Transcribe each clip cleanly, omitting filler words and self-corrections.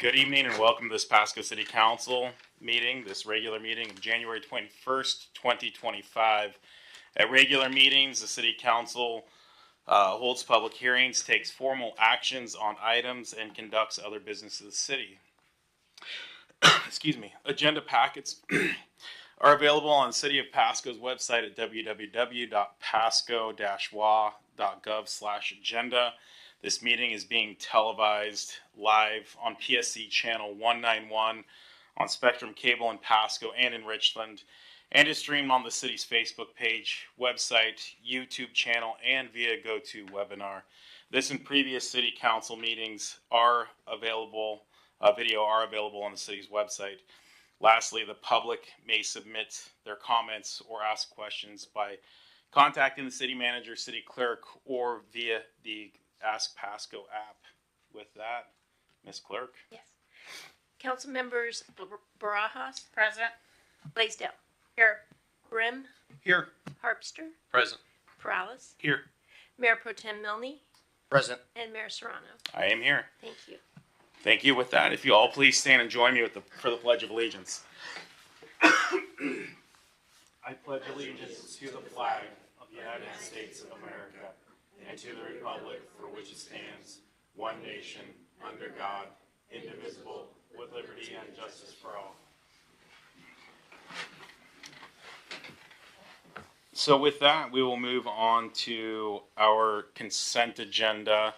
Good evening and welcome to this Pasco City Council meeting, this regular meeting of January 21st, 2025. At regular meetings, the City Council holds public hearings, takes formal actions on items, and conducts other business of the city. Excuse me. Agenda packets are available on the City of Pasco's website at www.pasco-wa.gov/agenda. This meeting is being televised live on PSC channel 191 on Spectrum Cable in Pasco and in Richland, and is streamed on the city's Facebook page, website, YouTube channel, and via GoToWebinar. This and previous city council meetings are available, video are available on the city's website. Lastly, the public may submit their comments or ask questions by contacting the city manager, city clerk, or via the Ask Pasco app. With that, Ms. Clerk. Yes. Council members Barajas. Present. Blaisdell. Here. Grimm. Here. Harpster. Present. Perales. Here. Mayor Pro Tem Milne. Present. And Mayor Serrano. I am here. Thank you. Thank you. With that, if you all please stand and join me for the Pledge of Allegiance. I pledge allegiance to the flag of the United States of America and to the republic for which it stands, one nation, under God, indivisible, with liberty and justice for all. So with that, we will move on to our consent agenda.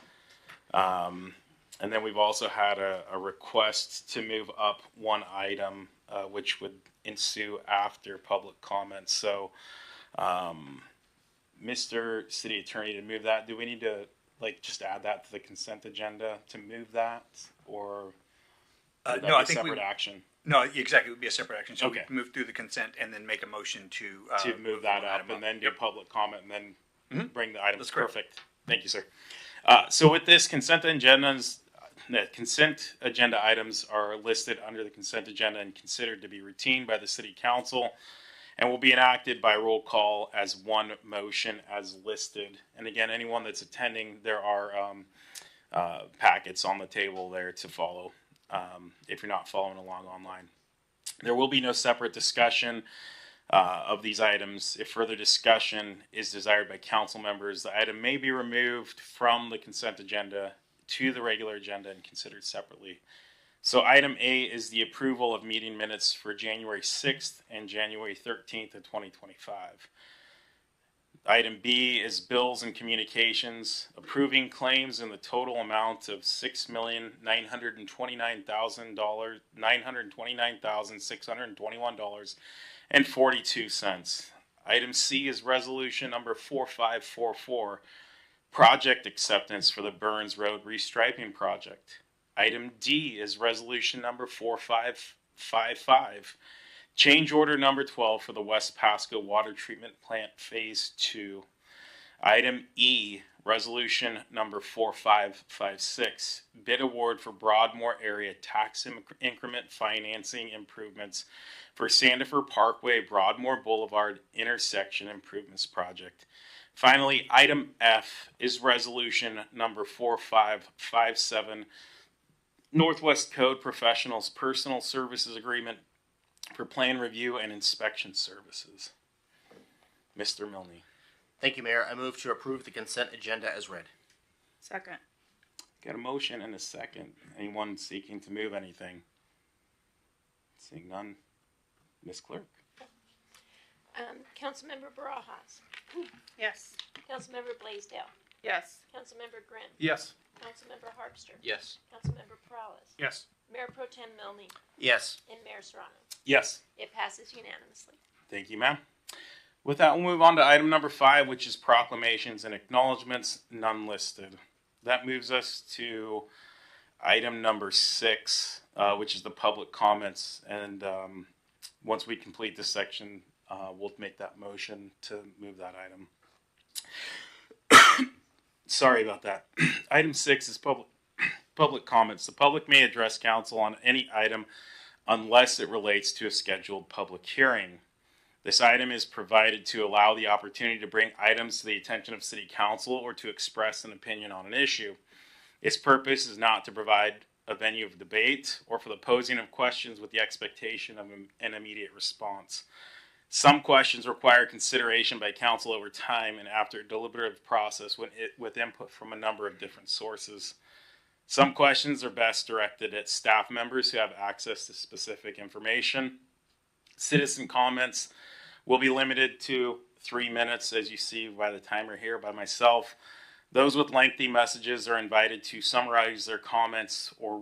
And then we've also had a request to move up one item, which would ensue after public comments. So, Mr. City Attorney, to move that, do we need to just add that to the consent agenda to move that, or would that no, be I think separate action? No, exactly. It would be a separate action. So Okay. we move through the consent and then make a motion to move that up, and then do public comment, and then bring the items. That's correct. Perfect. Thank you, sir. So with this consent agendas, the consent agenda items are listed under the consent agenda and considered to be routine by the City Council, and will be enacted by roll call as one motion as listed. And again, anyone that's attending, there are packets on the table there to follow if you're not following along online. There will be no separate discussion of these items. If further discussion is desired by council members, the item may be removed from the consent agenda to the regular agenda and considered separately. So item A is the approval of meeting minutes for January 6th and January 13th of 2025. Item B is bills and communications, approving claims in the total amount of $6,929,621.42. Item C is resolution number 4544, project acceptance for the Burns Road restriping project. Item D is resolution number 4555, change order number 12 for the West Pasco Water Treatment Plant Phase 2. Item E, resolution number 4556, bid award for Broadmoor area tax increment financing improvements for Sandifer Parkway Broadmoor Boulevard intersection improvements project. Finally, item F is resolution number 4557, Northwest Code Professionals Personal Services Agreement for plan review and inspection services. Mr. Milne. Thank you, Mayor. I move to approve the consent agenda as read. Second. Got a motion and a second. Anyone seeking to move anything? Seeing none. Ms. Clerk. Councilmember Barajas. Yes. Councilmember Blaisdell. Yes. Councilmember Grimm. Yes. Councilmember Harpster. Yes. Councilmember Perales. Yes. Mayor Pro Tem Milne. Yes. And Mayor Serrano. Yes. It passes unanimously. Thank you, ma'am. With that, we'll move on to item number 5, which is proclamations and acknowledgements, none listed. That moves us to item number 6, which is the public comments. And once we complete this section, we'll make that motion to move that item. Sorry about that. Item 6 is public comments. The public may address council on any item unless it relates to a scheduled public hearing. This item is provided to allow the opportunity to bring items to the attention of City Council or to express an opinion on an issue. Its purpose is not to provide a venue of debate, or for the posing of questions with the expectation of an immediate response. Some questions require consideration by council over time and after a deliberative process with input from a number of different sources. Some questions are best directed at staff members who have access to specific information. Citizen comments will be limited to 3 minutes, as you see by the timer here by myself. Those with lengthy messages are invited to summarize their comments or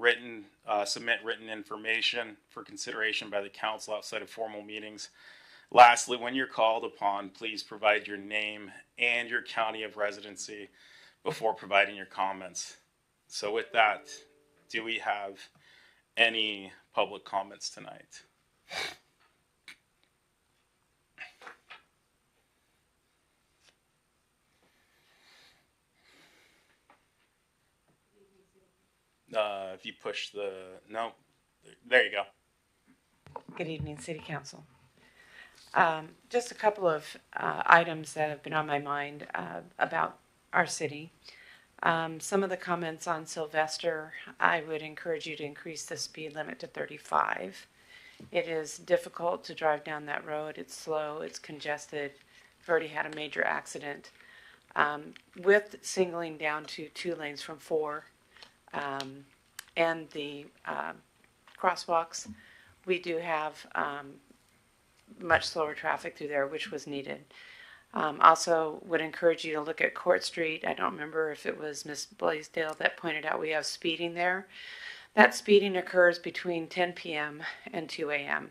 submit written information for consideration by the council outside of formal meetings. Lastly, when you're called upon, please provide your name and your county of residency before providing your comments. So with that, do we have any public comments tonight? If you push no, there you go. Good evening, City Council. Just a couple of items that have been on my mind about our city. Some of the comments on Sylvester, I would encourage you to increase the speed limit to 35. It is difficult to drive down that road. It's slow, it's congested. We've already had a major accident. With singling down to 2 lanes from 4, and the crosswalks, we do have much slower traffic through there, which was needed. Also would encourage you to look at Court Street. I don't remember if it was Ms. Blaisdell that pointed out we have speeding there. That speeding occurs between 10 p.m. and 2 a.m.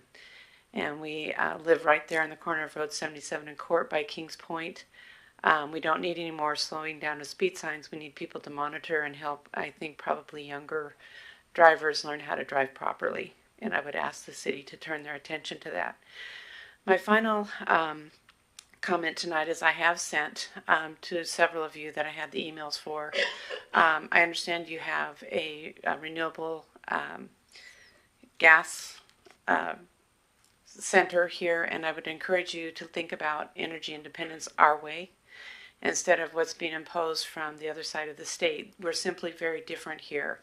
And we live right there on the corner of Road 77 and Court by Kings Point. We don't need any more slowing down of speed signs. We need people to monitor and help, I think, probably younger drivers learn how to drive properly. And I would ask the city to turn their attention to that. My final comment tonight is I have sent to several of you that I had the emails for. I understand you have a renewable gas center here, and I would encourage you to think about energy independence our way instead of what's being imposed from the other side of the state. We're simply very different here.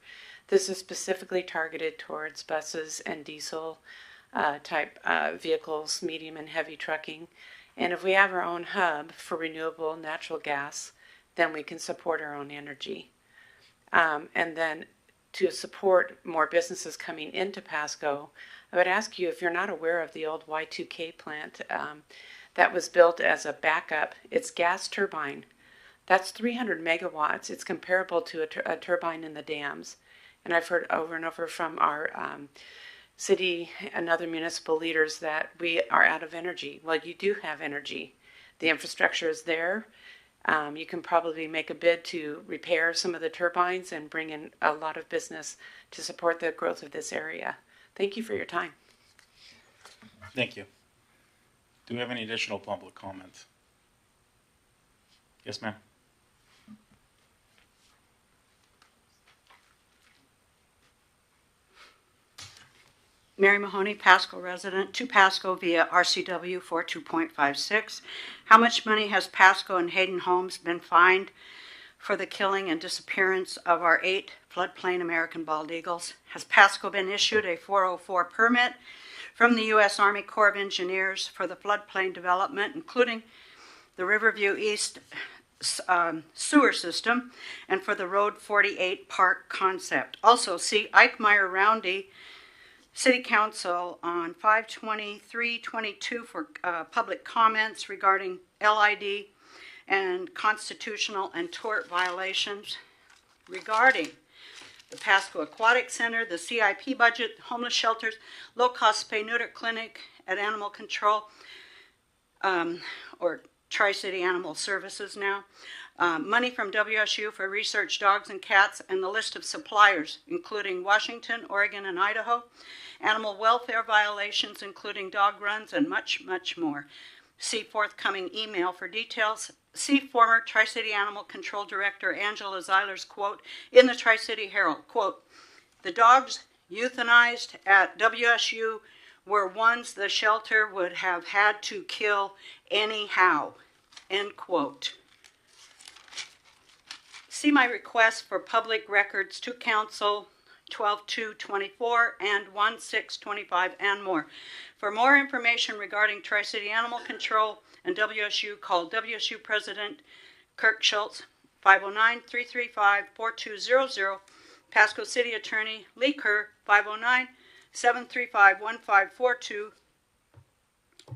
This is specifically targeted towards buses and diesel type vehicles, medium and heavy trucking. And if we have our own hub for renewable natural gas, then we can support our own energy. And then to support more businesses coming into Pasco, I would ask you, if you're not aware of the old Y2K plant that was built as a backup, it's gas turbine. That's 300 megawatts. It's comparable to a turbine in the dams. And I've heard over and over from our city and other municipal leaders that we are out of energy. Well, you do have energy. The infrastructure is there. You can probably make a bid to repair some of the turbines and bring in a lot of business to support the growth of this area. Thank you for your time. Thank you. Do we have any additional public comments? Yes, ma'am. Mary Mahoney, Pasco resident, to Pasco via RCW 42.56. How much money has Pasco and Hayden Homes been fined for the killing and disappearance of our 8 floodplain American bald eagles? Has Pasco been issued a 404 permit from the U.S. Army Corps of Engineers for the floodplain development, including the Riverview East sewer system and for the Road 48 park concept? Also, see Ike Meyer Roundy, City Council, on 5/23/22 for public comments regarding LID and constitutional and tort violations regarding the Pasco Aquatic Center, the CIP budget, homeless shelters, low-cost spay-neuter clinic at Animal Control, or Tri-City Animal Services now, money from WSU for research dogs and cats, and the list of suppliers, including Washington, Oregon, and Idaho, animal welfare violations, including dog runs, and much, much more. See forthcoming email for details. See former Tri-City Animal Control Director Angela Zeiler's quote in the Tri-City Herald, quote, "The dogs euthanized at WSU were ones the shelter would have had to kill anyhow," end quote. See my request for public records to council 12/2/24 and 1/6/25 and more. For more information regarding Tri-City Animal Control and WSU, call WSU President Kirk Schultz, 509-335-4200. Pasco City Attorney Lee Kerr, 509-735-1542.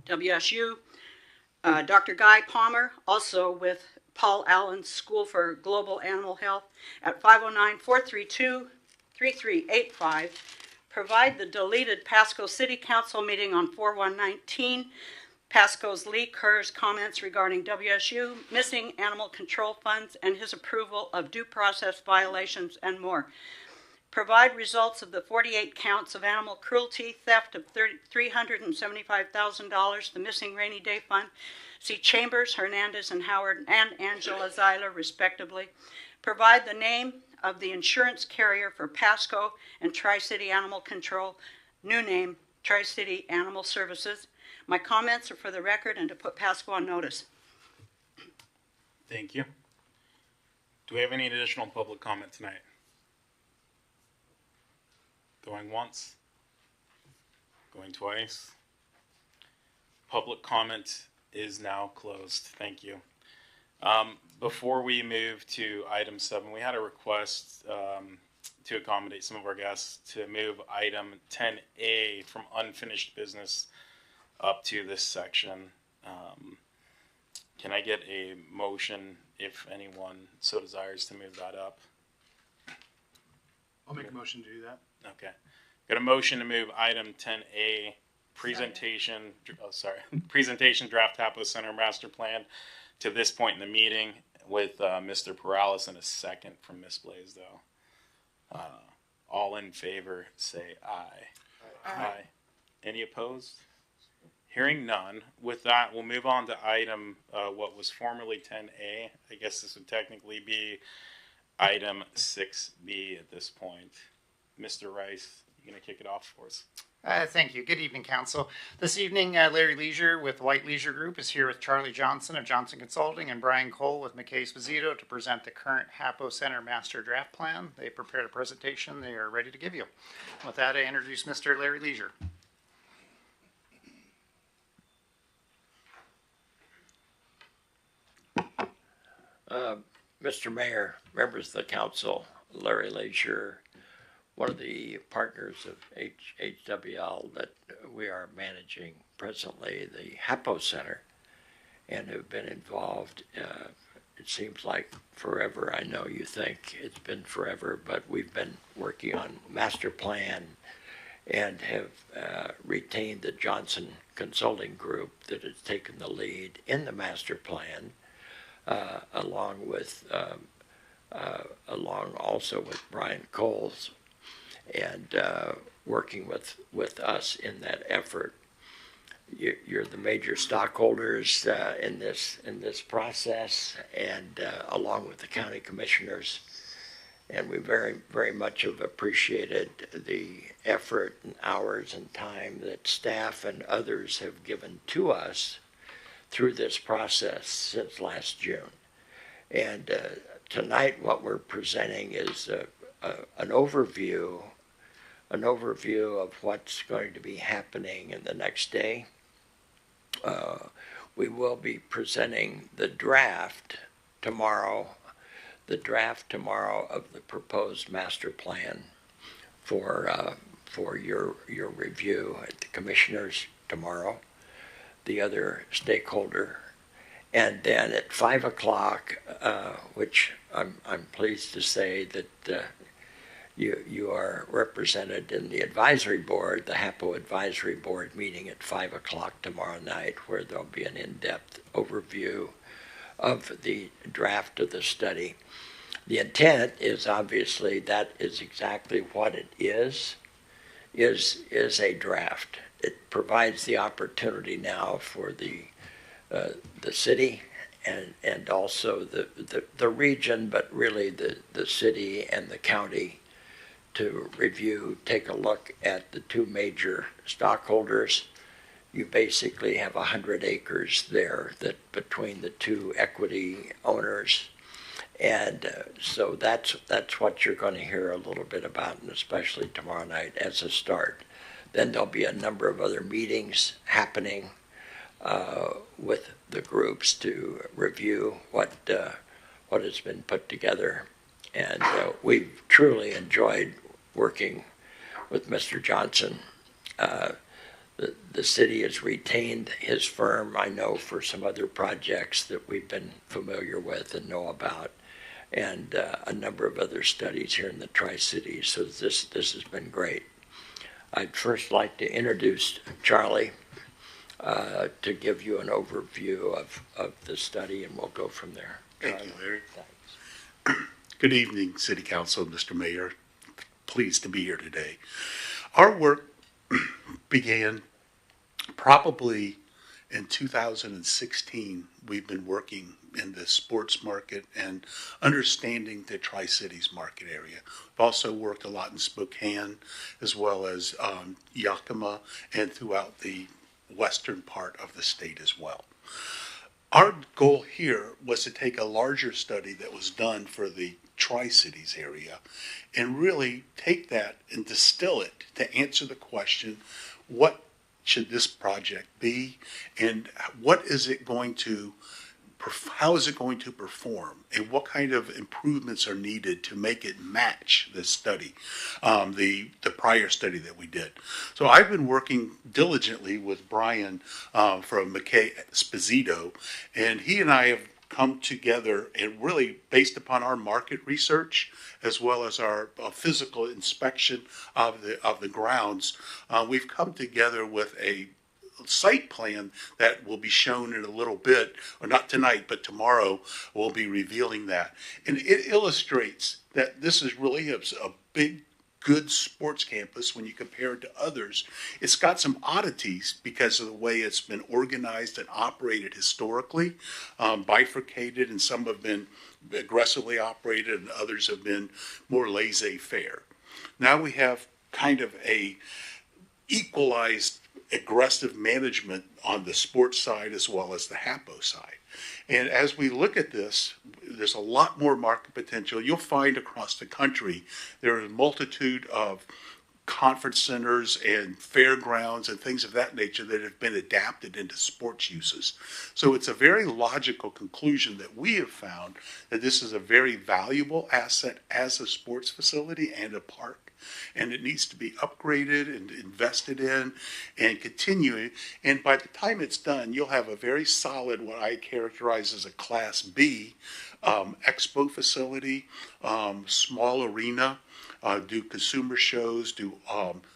WSU, Dr. Guy Palmer, also with Paul Allen's School for Global Animal Health, at 509-432-3385. Provide the deleted Pasco City Council meeting on 4/1/19. Pasco's Lee Kerr's comments regarding WSU, missing animal control funds, and his approval of due process violations and more. Provide results of the 48 counts of animal cruelty, theft of $375,000, the missing rainy day fund. See Chambers, Hernandez, and Howard, and Angela Zeiler, respectively. Provide the name of the insurance carrier for Pasco and Tri-City Animal Control, new name, Tri-City Animal Services. My comments are for the record and to put Pasco on notice. Thank you. Do we have any additional public comment tonight? Going once? Going twice? Public comment is now closed. Thank you. Before we move to item 7, we had a request to accommodate some of our guests to move item 10A from unfinished business up to this section. Can I get a motion, if anyone so desires, to move that up? I'll make a motion to do that. Okay. Got a motion to move item 10A, presentation draft Tapo Center master plan, to this point in the meeting, with Mr. Perales and a second from Ms. Blaisdell. All in favor, say aye. Aye. Any opposed? Hearing none. With that, we'll move on to item what was formerly 10A. I guess this would technically be item 6B at this point. Mr. Rice, you going to kick it off for us? Thank you. Good evening, Council. This evening, Larry Leisure with White Leisure Group is here with Charlie Johnson of Johnson Consulting and Brian Cole with McKay Esposito to present the current Hapo Center Master Draft Plan. They prepared a presentation they are ready to give you. With that, I introduce Mr. Larry Leisure. Mr. Mayor, members of the council, Larry Leisure, one of the partners of HWL that we are managing presently, the Hapo Center, and have been involved, it seems like forever. I know you think it's been forever, but we've been working on master plan and have retained the Johnson Consulting Group that has taken the lead in the master plan, along also with Brian Coles, and working with us in that effort. You're the major stockholders in this process, and along with the county commissioners, and we very, very much have appreciated the effort and hours and time that staff and others have given to us through this process since last June. And tonight what we're presenting is an overview of what's going to be happening in the next day. We will be presenting the draft tomorrow of the proposed master plan for your review at the commissioners tomorrow, the other stakeholder, and then at 5 o'clock, which I'm pleased to say that you are represented in the advisory board, the Hapo advisory board meeting at 5 o'clock tomorrow night, where there'll be an in-depth overview of the draft of the study. The intent is obviously that is exactly what it is a draft. It provides the opportunity now for the city and also the region, but really the city and the county, to review, take a look at the two major stockholders. You basically have 100 acres there that between the two equity owners, And so that's what you're going to hear a little bit about, and especially tomorrow night as a start. Then there'll be a number of other meetings happening with the groups to review what has been put together. And we've truly enjoyed working with Mr. Johnson. The city has retained his firm, I know, for some other projects that we've been familiar with and know about, and a number of other studies here in the Tri-Cities. So this has been great. I'd first like to introduce Charlie to give you an overview of the study, and we'll go from there. Thank you, Larry. Thanks. Good evening, City Council, Mr. Mayor. Pleased to be here today. Our work began probably in 2016. We've been working in the sports market and understanding the Tri-Cities market area. We've also worked a lot in Spokane, as well as Yakima, and throughout the western part of the state as well. Our goal here was to take a larger study that was done for the Tri-Cities area and really take that and distill it to answer the question, what should this project be, and what is it going to, how is it going to perform, and what kind of improvements are needed to make it match this study, the prior study that we did. So I've been working diligently with Brian from Esposito, and he and I have come together and really, based upon our market research as well as our physical inspection of the grounds, we've come together with a site plan that will be shown in a little bit, or not tonight, but tomorrow we'll be revealing that. And it illustrates that this is really a big, good sports campus when you compare it to others. It's got some oddities because of the way it's been organized and operated historically, bifurcated, and some have been aggressively operated and others have been more laissez-faire. Now we have kind of a equalized aggressive management on the sports side as well as the HAPO side. And as we look at this, there's a lot more market potential. You'll find across the country there are a multitude of conference centers and fairgrounds and things of that nature that have been adapted into sports uses. So it's a very logical conclusion that we have found that this is a very valuable asset as a sports facility and a park. And it needs to be upgraded and invested in and continuing. And by the time it's done, you'll have a very solid, what I characterize as a Class B expo facility, small arena, do consumer shows, do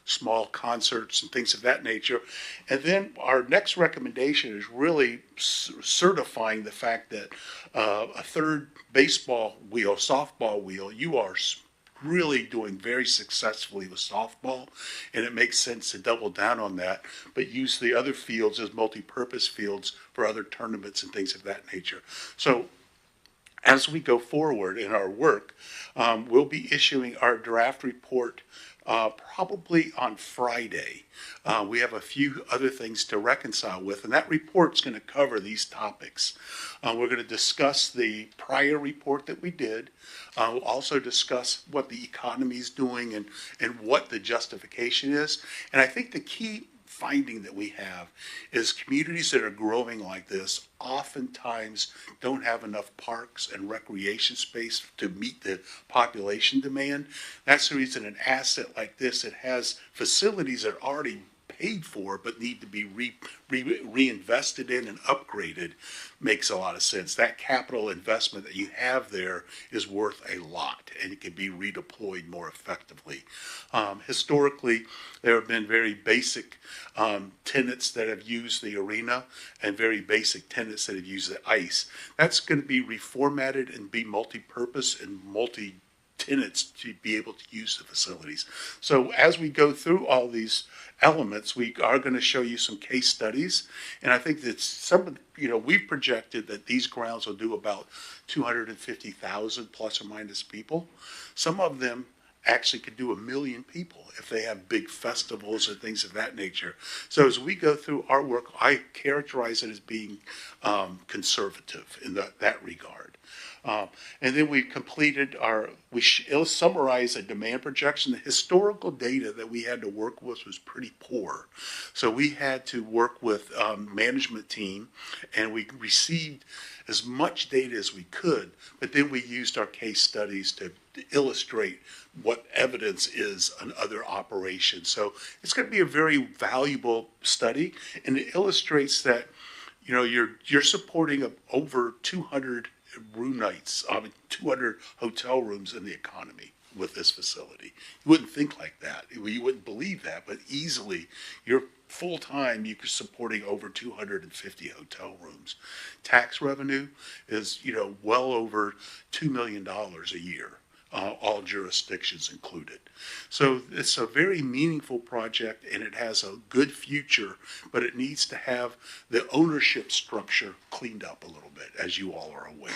small concerts and things of that nature. And then our next recommendation is really certifying the fact that a third baseball wheel, softball wheel, you are really doing very successfully with softball, and it makes sense to double down on that, but use the other fields as multi-purpose fields for other tournaments and things of that nature. So as we go forward in our work, we'll be issuing our draft report probably on Friday. We have a few other things to reconcile with, and that report's going to cover these topics. We're going to discuss the prior report that we did. We'll also discuss what the economy is doing and what the justification is. And I think the key finding that we have is communities that are growing like this oftentimes don't have enough parks and recreation space to meet the population demand. That's the reason an asset like this that has facilities that are already paid for but need to be reinvested in and upgraded makes a lot of sense. That capital investment that you have there is worth a lot, and it can be redeployed more effectively. Historically, there have been very basic tenants that have used the arena and very basic tenants that have used the ice. That's going to be reformatted and be multi-purpose and multi-tenants to be able to use the facilities. So as we go through all these elements, we are going to show you some case studies, and I think that some of, we've projected that these grounds will do about 250,000 plus or minus people. Some of them actually could do 1 million people if they have big festivals or things of that nature. So as we go through our work, I characterize it as being conservative in that regard. And then we completed it'll summarize a demand projection. The historical data that we had to work with was pretty poor. So we had to work with management team, and we received as much data as we could, but then we used our case studies to illustrate what evidence is on other operations. So it's going to be a very valuable study, and it illustrates that, you know, you're supporting over 200 room nights, 200 hotel rooms in the economy with this facility. You wouldn't think like that. You wouldn't believe that, but easily you're full-time, you're supporting over 250 hotel rooms. Tax revenue is, you know, well over $2 million a year, all jurisdictions included. So it's a very meaningful project, and it has a good future, but it needs to have the ownership structure cleaned up a little bit, as you all are aware.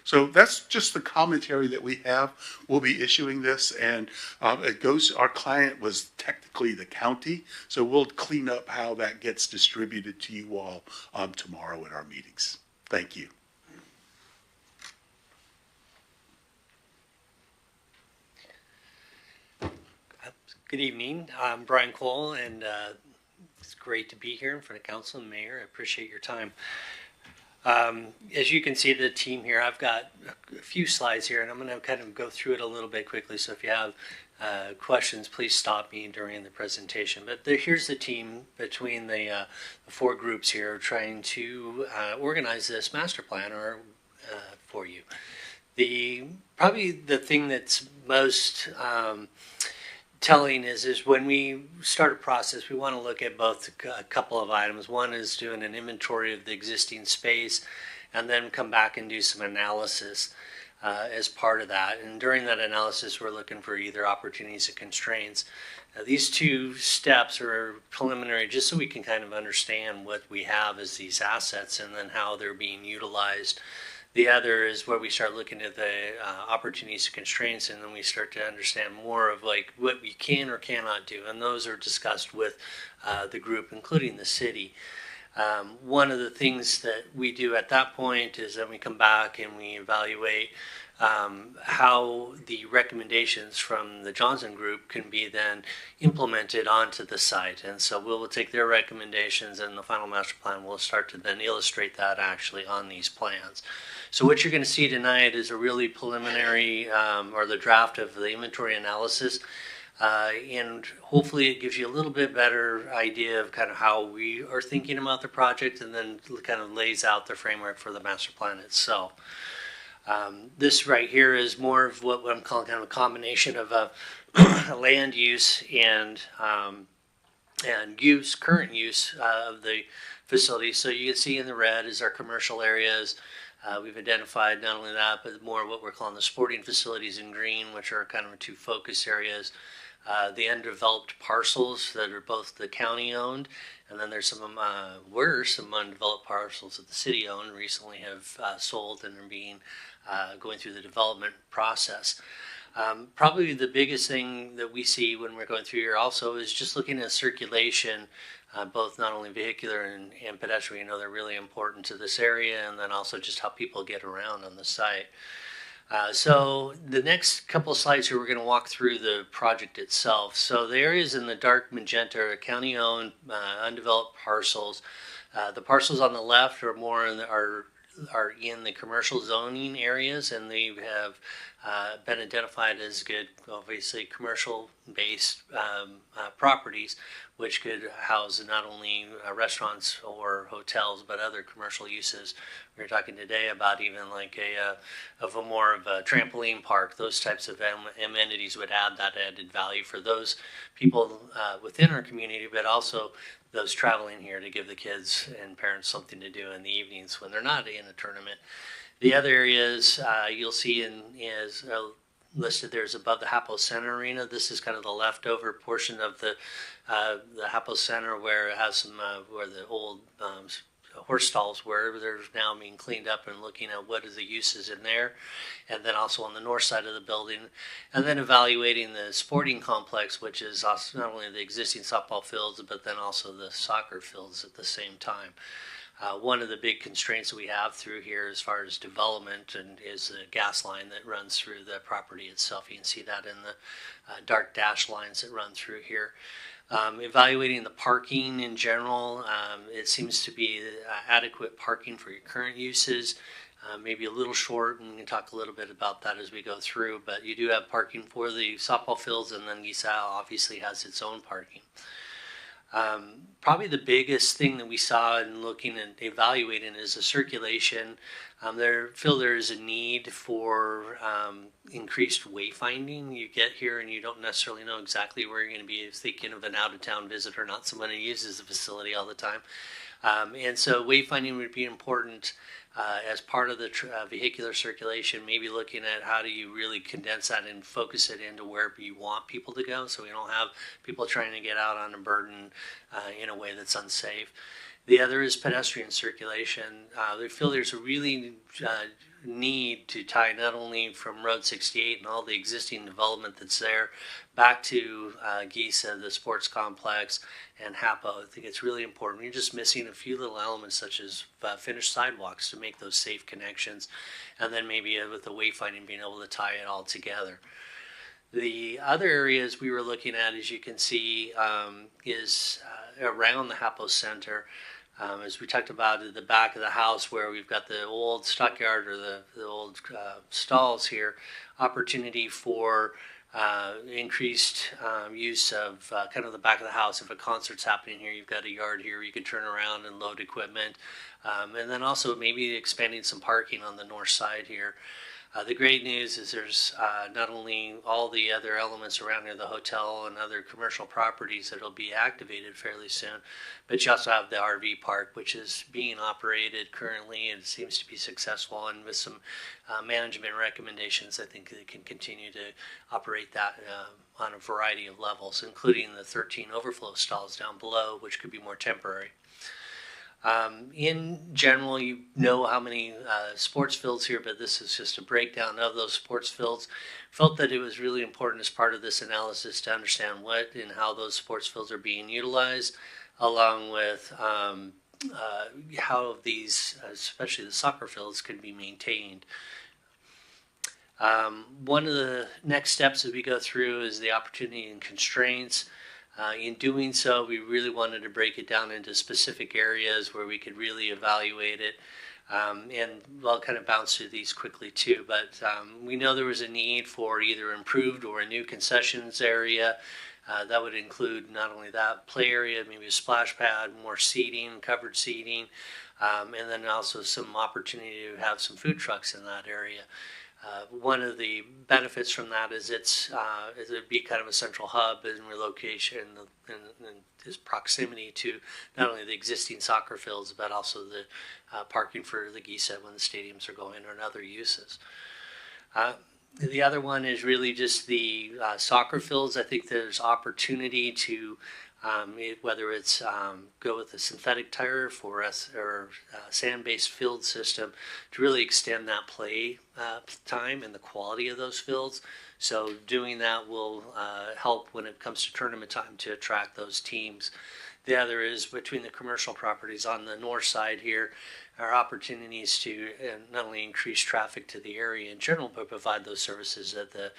So that's just the commentary that we have. We'll be issuing this, and our client was technically the county, so we'll clean up how that gets distributed to you all tomorrow in our meetings. Thank you. Good evening. I'm Brian Cole, and it's great to be here in front of council and mayor. I appreciate your time. As you can see, the team here, I've got a few slides here, and I'm going to kind of go through it a little bit quickly. So if you have questions, please stop me during the presentation. But here's the team between the 4 groups here trying to organize this master plan for you. Probably the thing that's most telling is when we start a process, we want to look at both a couple of items. One is doing an inventory of the existing space, and then come back and do some analysis as part of that. And during that analysis, we're looking for either opportunities or constraints. These 2 steps are preliminary just so we can kind of understand what we have as these assets and then how they're being utilized. The other is where we start looking at the opportunities and constraints, and then we start to understand more of like what we can or cannot do, and those are discussed with the group, including the city. One of the things that we do at that point is that we come back and we evaluate how the recommendations from the Johnson Group can be then implemented onto the site. And so we'll take their recommendations, and the final master plan will start to then illustrate that actually on these plans. So what you're going to see tonight is a really preliminary or the draft of the inventory analysis. And hopefully it gives you a little bit better idea of kind of how we are thinking about the project, and then kind of lays out the framework for the master plan itself. This right here is more of what I'm calling kind of a combination of a land use and current use of the facility. So you can see in the red is our commercial areas. We've identified not only that, but more what we're calling the sporting facilities in green, which are kind of 2 focus areas. The undeveloped parcels that are both the county owned, and then there's some undeveloped parcels that the city owned recently have sold and are being going through the development process. Probably the biggest thing that we see when we're going through here also is just looking at circulation, both not only vehicular and pedestrian. They're really important to this area, and then also just how people get around on the site. So the next couple of slides here, we're going to walk through the project itself. So the areas in the dark magenta are county-owned, undeveloped parcels. The parcels on the left are more are in the commercial zoning areas, and they have been identified as good, obviously, commercial-based properties, which could house not only restaurants or hotels, but other commercial uses. We were talking today about even like more of a trampoline park. Those types of amenities would add that added value for those people within our community, but also those traveling here to give the kids and parents something to do in the evenings when they're not in a tournament. The other areas you'll see is listed there is above the Hapo Center Arena. This is kind of the leftover portion of the Hapo Center where it has some where the old horse stalls were. They're now being cleaned up and looking at what are the uses in there, and then also on the north side of the building, and then evaluating the sporting complex, which is also not only the existing softball fields, but then also the soccer fields at the same time. One of the big constraints that we have through here as far as development and is the gas line that runs through the property itself. You can see that in the dark dash lines that run through here. Evaluating the parking in general, it seems to be adequate parking for your current uses. Maybe a little short, and we can talk a little bit about that as we go through, but you do have parking for the softball fields, and then Giselle obviously has its own parking. Probably the biggest thing that we saw in looking and evaluating is the circulation. Feel there is a need for increased wayfinding. You get here and you don't necessarily know exactly where you're going to be. If thinking of an out-of-town visitor, not someone who uses the facility all the time. And so wayfinding would be important as part of the vehicular circulation, maybe looking at how do you really condense that and focus it into where you want people to go, so we don't have people trying to get out on a burden in a way that's unsafe. The other is pedestrian circulation. They feel there's a really need to tie not only from Road 68 and all the existing development that's there back to GISA, the sports complex, and HAPO. I think it's really important. You're just missing a few little elements such as finished sidewalks to make those safe connections, and then maybe with the wayfinding being able to tie it all together. The other areas we were looking at, as you can see, is around the HAPO Center. As we talked about at the back of the house where we've got the old stockyard or the old stalls here, opportunity for increased use of kind of the back of the house. If a concert's happening here, you've got a yard here, you can turn around and load equipment. And then also maybe expanding some parking on the north side here. The great news is there's not only all the other elements around here, the hotel and other commercial properties that will be activated fairly soon, but you also have the RV park, which is being operated currently and seems to be successful, and with some management recommendations, I think they can continue to operate that on a variety of levels, including the 13 overflow stalls down below, which could be more temporary. In general, you know how many sports fields here, but this is just a breakdown of those sports fields. Felt that it was really important as part of this analysis to understand what and how those sports fields are being utilized, along with how these, especially the soccer fields, can be maintained. One of the next steps as we go through is the opportunity and constraints. In doing so, we really wanted to break it down into specific areas where we could really evaluate it. And I'll kind of bounce through these quickly too, but we know there was a need for either improved or a new concessions area. That would include not only that play area, maybe a splash pad, more seating, covered seating, and then also some opportunity to have some food trucks in that area. One of the benefits from that is it would be kind of a central hub in relocation and its proximity to not only the existing soccer fields, but also the parking for the GISA when the stadiums are going and other uses. The other one is really just the soccer fields. I think there's opportunity to whether it's go with a synthetic tire for us or sand-based field system to really extend that play time and the quality of those fields. So doing that will help when it comes to tournament time to attract those teams. The other is between the commercial properties on the north side here are opportunities to not only increase traffic to the area in general, but provide those services that the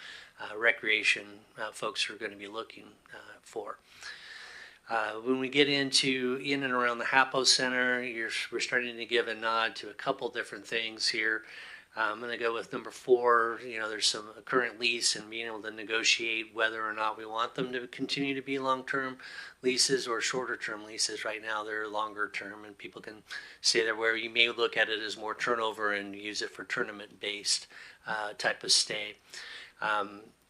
recreation folks are going to be looking for. When we get into in and around the HAPO Center, we're starting to give a nod to a couple different things here. I'm going to go with number 4. There's some current lease and being able to negotiate whether or not we want them to continue to be long-term leases or shorter-term leases. Right now, they're longer-term, and people can stay there where you may look at it as more turnover and use it for tournament-based type of stay.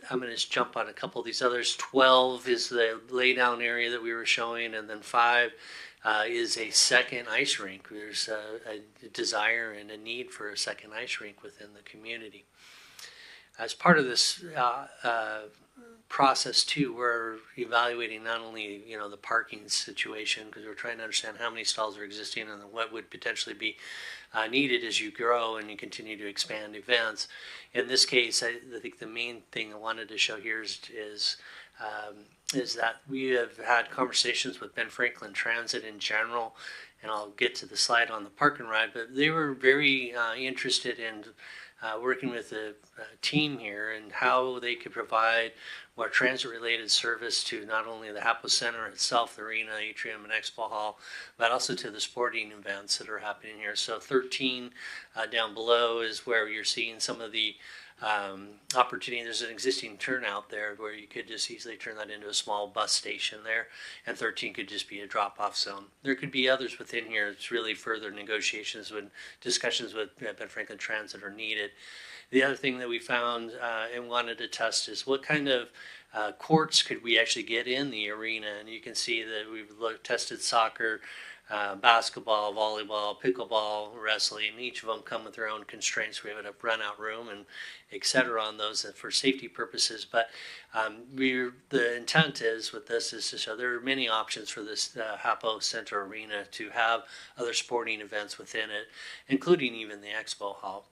I'm going to just jump on a couple of these others. 12 is the laydown area that we were showing, and then 5 is a second ice rink. There's a desire and a need for a second ice rink within the community. As part of this process too, we're evaluating not only, you know, the parking situation, because we're trying to understand how many stalls are existing and what would potentially be needed as you grow and you continue to expand events. In this case, I think the main thing I wanted to show here is that we have had conversations with Ben Franklin Transit in general, and I'll get to the slide on the park and ride, but they were very interested in working with the team here and how they could provide more transit-related service to not only the Hapo Center itself, the arena, atrium, and expo hall, but also to the sporting events that are happening here. So 13 down below is where you're seeing some of the opportunity. There's an existing turnout there where you could just easily turn that into a small bus station there, and 13 could just be a drop-off zone. There could be others within here. It's really further negotiations when discussions with Ben Franklin Transit are needed. The other thing that we found and wanted to test is what kind of courts could we actually get in the arena, and you can see that we've tested soccer, basketball, volleyball, pickleball, wrestling, and each of them come with their own constraints. We have a run-out room and et cetera on those for safety purposes. But the intent is with this is to show there are many options for this Hapo Center Arena to have other sporting events within it, including even the expo hall.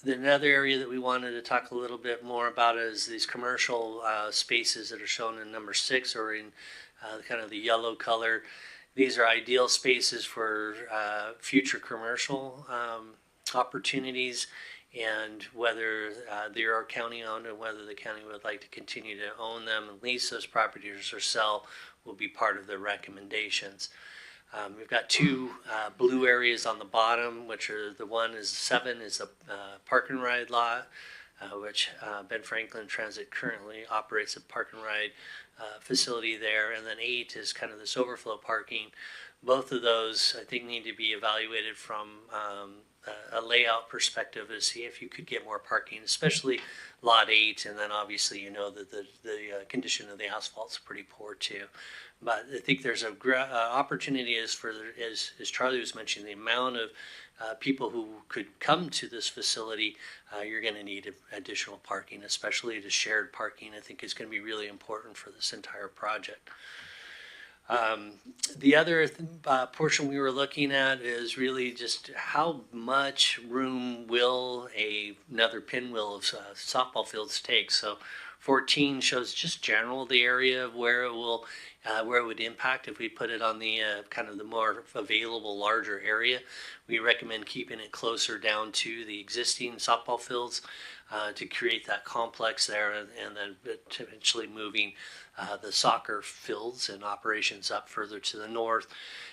Another area that we wanted to talk a little bit more about is these commercial spaces that are shown in number 6 or in kind of the yellow color. These are ideal spaces for future commercial opportunities, and whether they are county owned and whether the county would like to continue to own them and lease those properties or sell will be part of the recommendations. We've got 2 blue areas on the bottom, which are the one is 7 is a park and ride lot, which Ben Franklin Transit currently operates a park and ride facility there, and then 8 is kind of this overflow parking. Both of those, I think, need to be evaluated from a layout perspective to see if you could get more parking, especially lot 8, and then obviously you know that the condition of the asphalt's pretty poor too. But I think there's a opportunity as Charlie was mentioning, the amount of people who could come to this facility, you're going to need additional parking, especially the shared parking. I think is going to be really important for this entire project. The other portion we were looking at is really just how much room will another pinwheel of softball fields take. So 14 shows just general the area of where it will where it would impact if we put it on the kind of the more available larger area. We recommend keeping it closer down to the existing softball fields to create that complex there, and then potentially moving the soccer fields and operations up further to the north,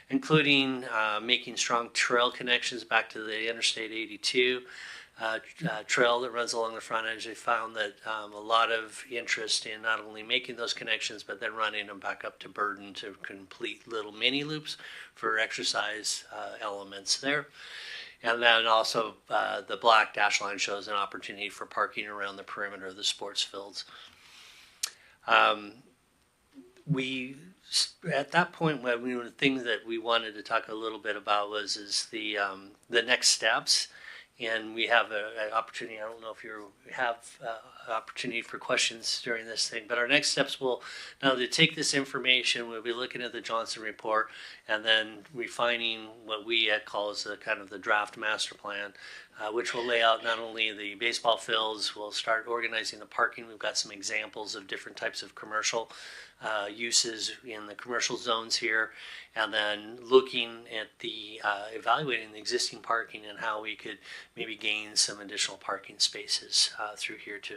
including making strong trail connections back to the Interstate 82 trail that runs along the front edge. They found that a lot of interest in not only making those connections, but then running them back up to Burden to complete little mini loops for exercise elements there. And then also the black dash line shows an opportunity for parking around the perimeter of the sports fields. We at that point, one of the things that we wanted to talk a little bit about was the next steps. And we have an opportunity. I don't know if you have opportunity for questions during this thing, but our next steps will now to take this information. We'll be looking at the Johnson report and then refining what we call as the kind of the draft master plan, which will lay out not only the baseball fields. We'll start organizing the parking. We've got some examples of different types of commercial uses in the commercial zones here, and then looking at the evaluating the existing parking and how we could maybe gain some additional parking spaces through here to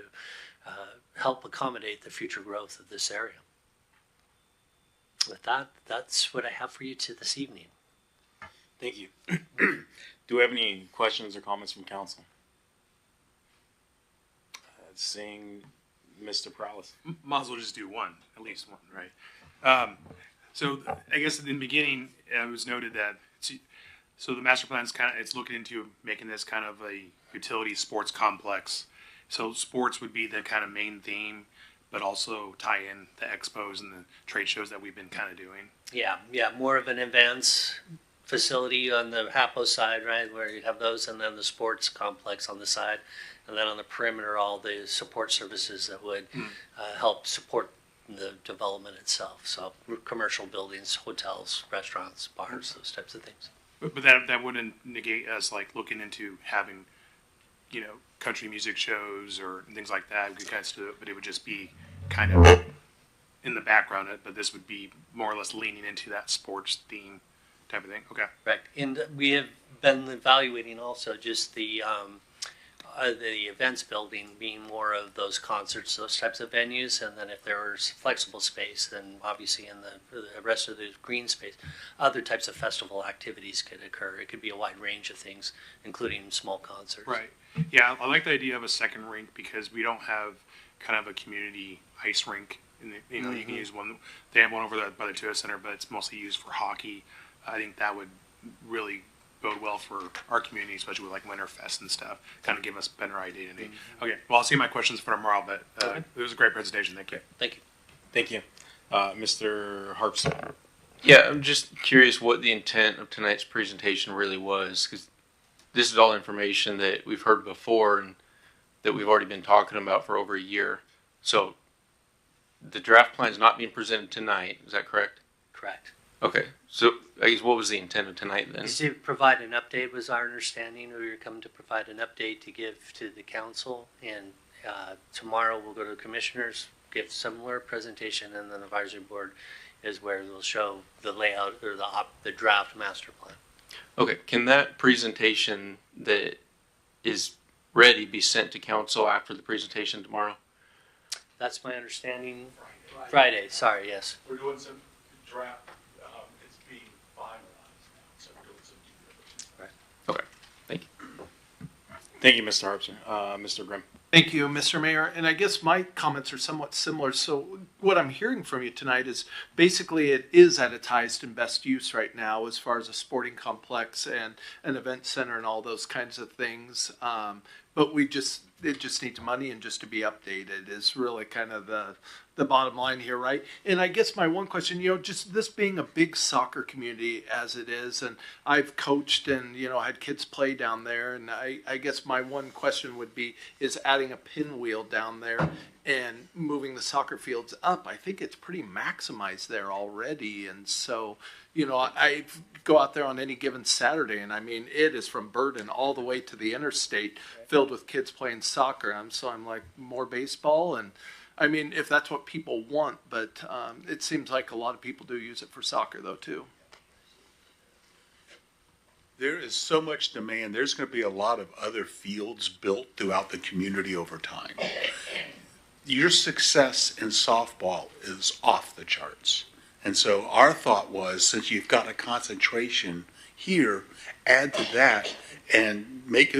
help accommodate the future growth of this area. With that, that's what I have for you this evening. Thank you. Do we have any questions or comments from council? Seeing Mr. Prowlis. Might as well just do one, at least one, right? So I guess in the beginning, it was noted that so the master plan is it's looking into making this kind of a utility sports complex. So sports would be the kind of main theme, but also tie in the expos and the trade shows that we've been kind of doing. Yeah, more of an events facility on the Hapo side, right, where you have those, and then the sports complex on the side. And then on the perimeter, all the support services that would help support the development itself. So commercial buildings, hotels, restaurants, bars, those types of things. But that wouldn't negate us like looking into having, country music shows or things like that. We could kind of do it, but it would just be kind of in the background. But this would be more or less leaning into that sports theme type of thing. Okay. Correct. And we have been evaluating also just the events building being more of those concerts, those types of venues, and then if there was flexible space, then obviously in the rest of the green space, other types of festival activities could occur. It could be a wide range of things, including small concerts. Right. Yeah, I like the idea of a second rink because we don't have kind of a community ice rink. You can use one. They have one over there by the Toyota Center, but it's mostly used for hockey. I think that would really bode well for our community, especially with like Winterfest and stuff. Kind of give us better identity. Okay. Well, I'll see my questions for tomorrow, but it was a great presentation. Thank you. Thank you. Thank you. Mr. Harpster. Yeah, I'm just curious what the intent of tonight's presentation really was, because this is all information that we've heard before and that we've already been talking about for over a year. So the draft plan is not being presented tonight. Is that correct? Correct. Okay. So I guess what was the intent of tonight then? To provide an update was our understanding. We were coming to provide an update to give to the council, and tomorrow we'll go to the commissioners, give similar presentation, and then the advisory board is where we'll show the layout or the draft master plan. Okay. Can that presentation that is ready be sent to council after the presentation tomorrow? That's my understanding. Friday. Sorry. Yes. We're doing some draft. It's being finalized now, so we're doing some due diligence. Okay. Thank you. Thank you, Mr. Harpster. Mr. Grimm. Thank you, Mr. Mayor. And I guess my comments are somewhat similar. So what I'm hearing from you tonight is basically it is advertised in best use right now as far as a sporting complex and an event center and all those kinds of things. But it just needs money and just to be updated is really kind of the bottom line here, right? And I guess my one question, just this being a big soccer community as it is, and I've coached and, had kids play down there, and I guess my one question would be, is adding a pinwheel down there and moving the soccer fields up. I think it's pretty maximized there already, and so, I go out there on any given Saturday, and I mean, it is from Burton all the way to the interstate filled with kids playing soccer. I'm like, more baseball, and I mean, if that's what people want, but it seems like a lot of people do use it for soccer, though, too. There is so much demand. There's going to be a lot of other fields built throughout the community over time. Your success in softball is off the charts. And so our thought was, since you've got a concentration here, add to that and make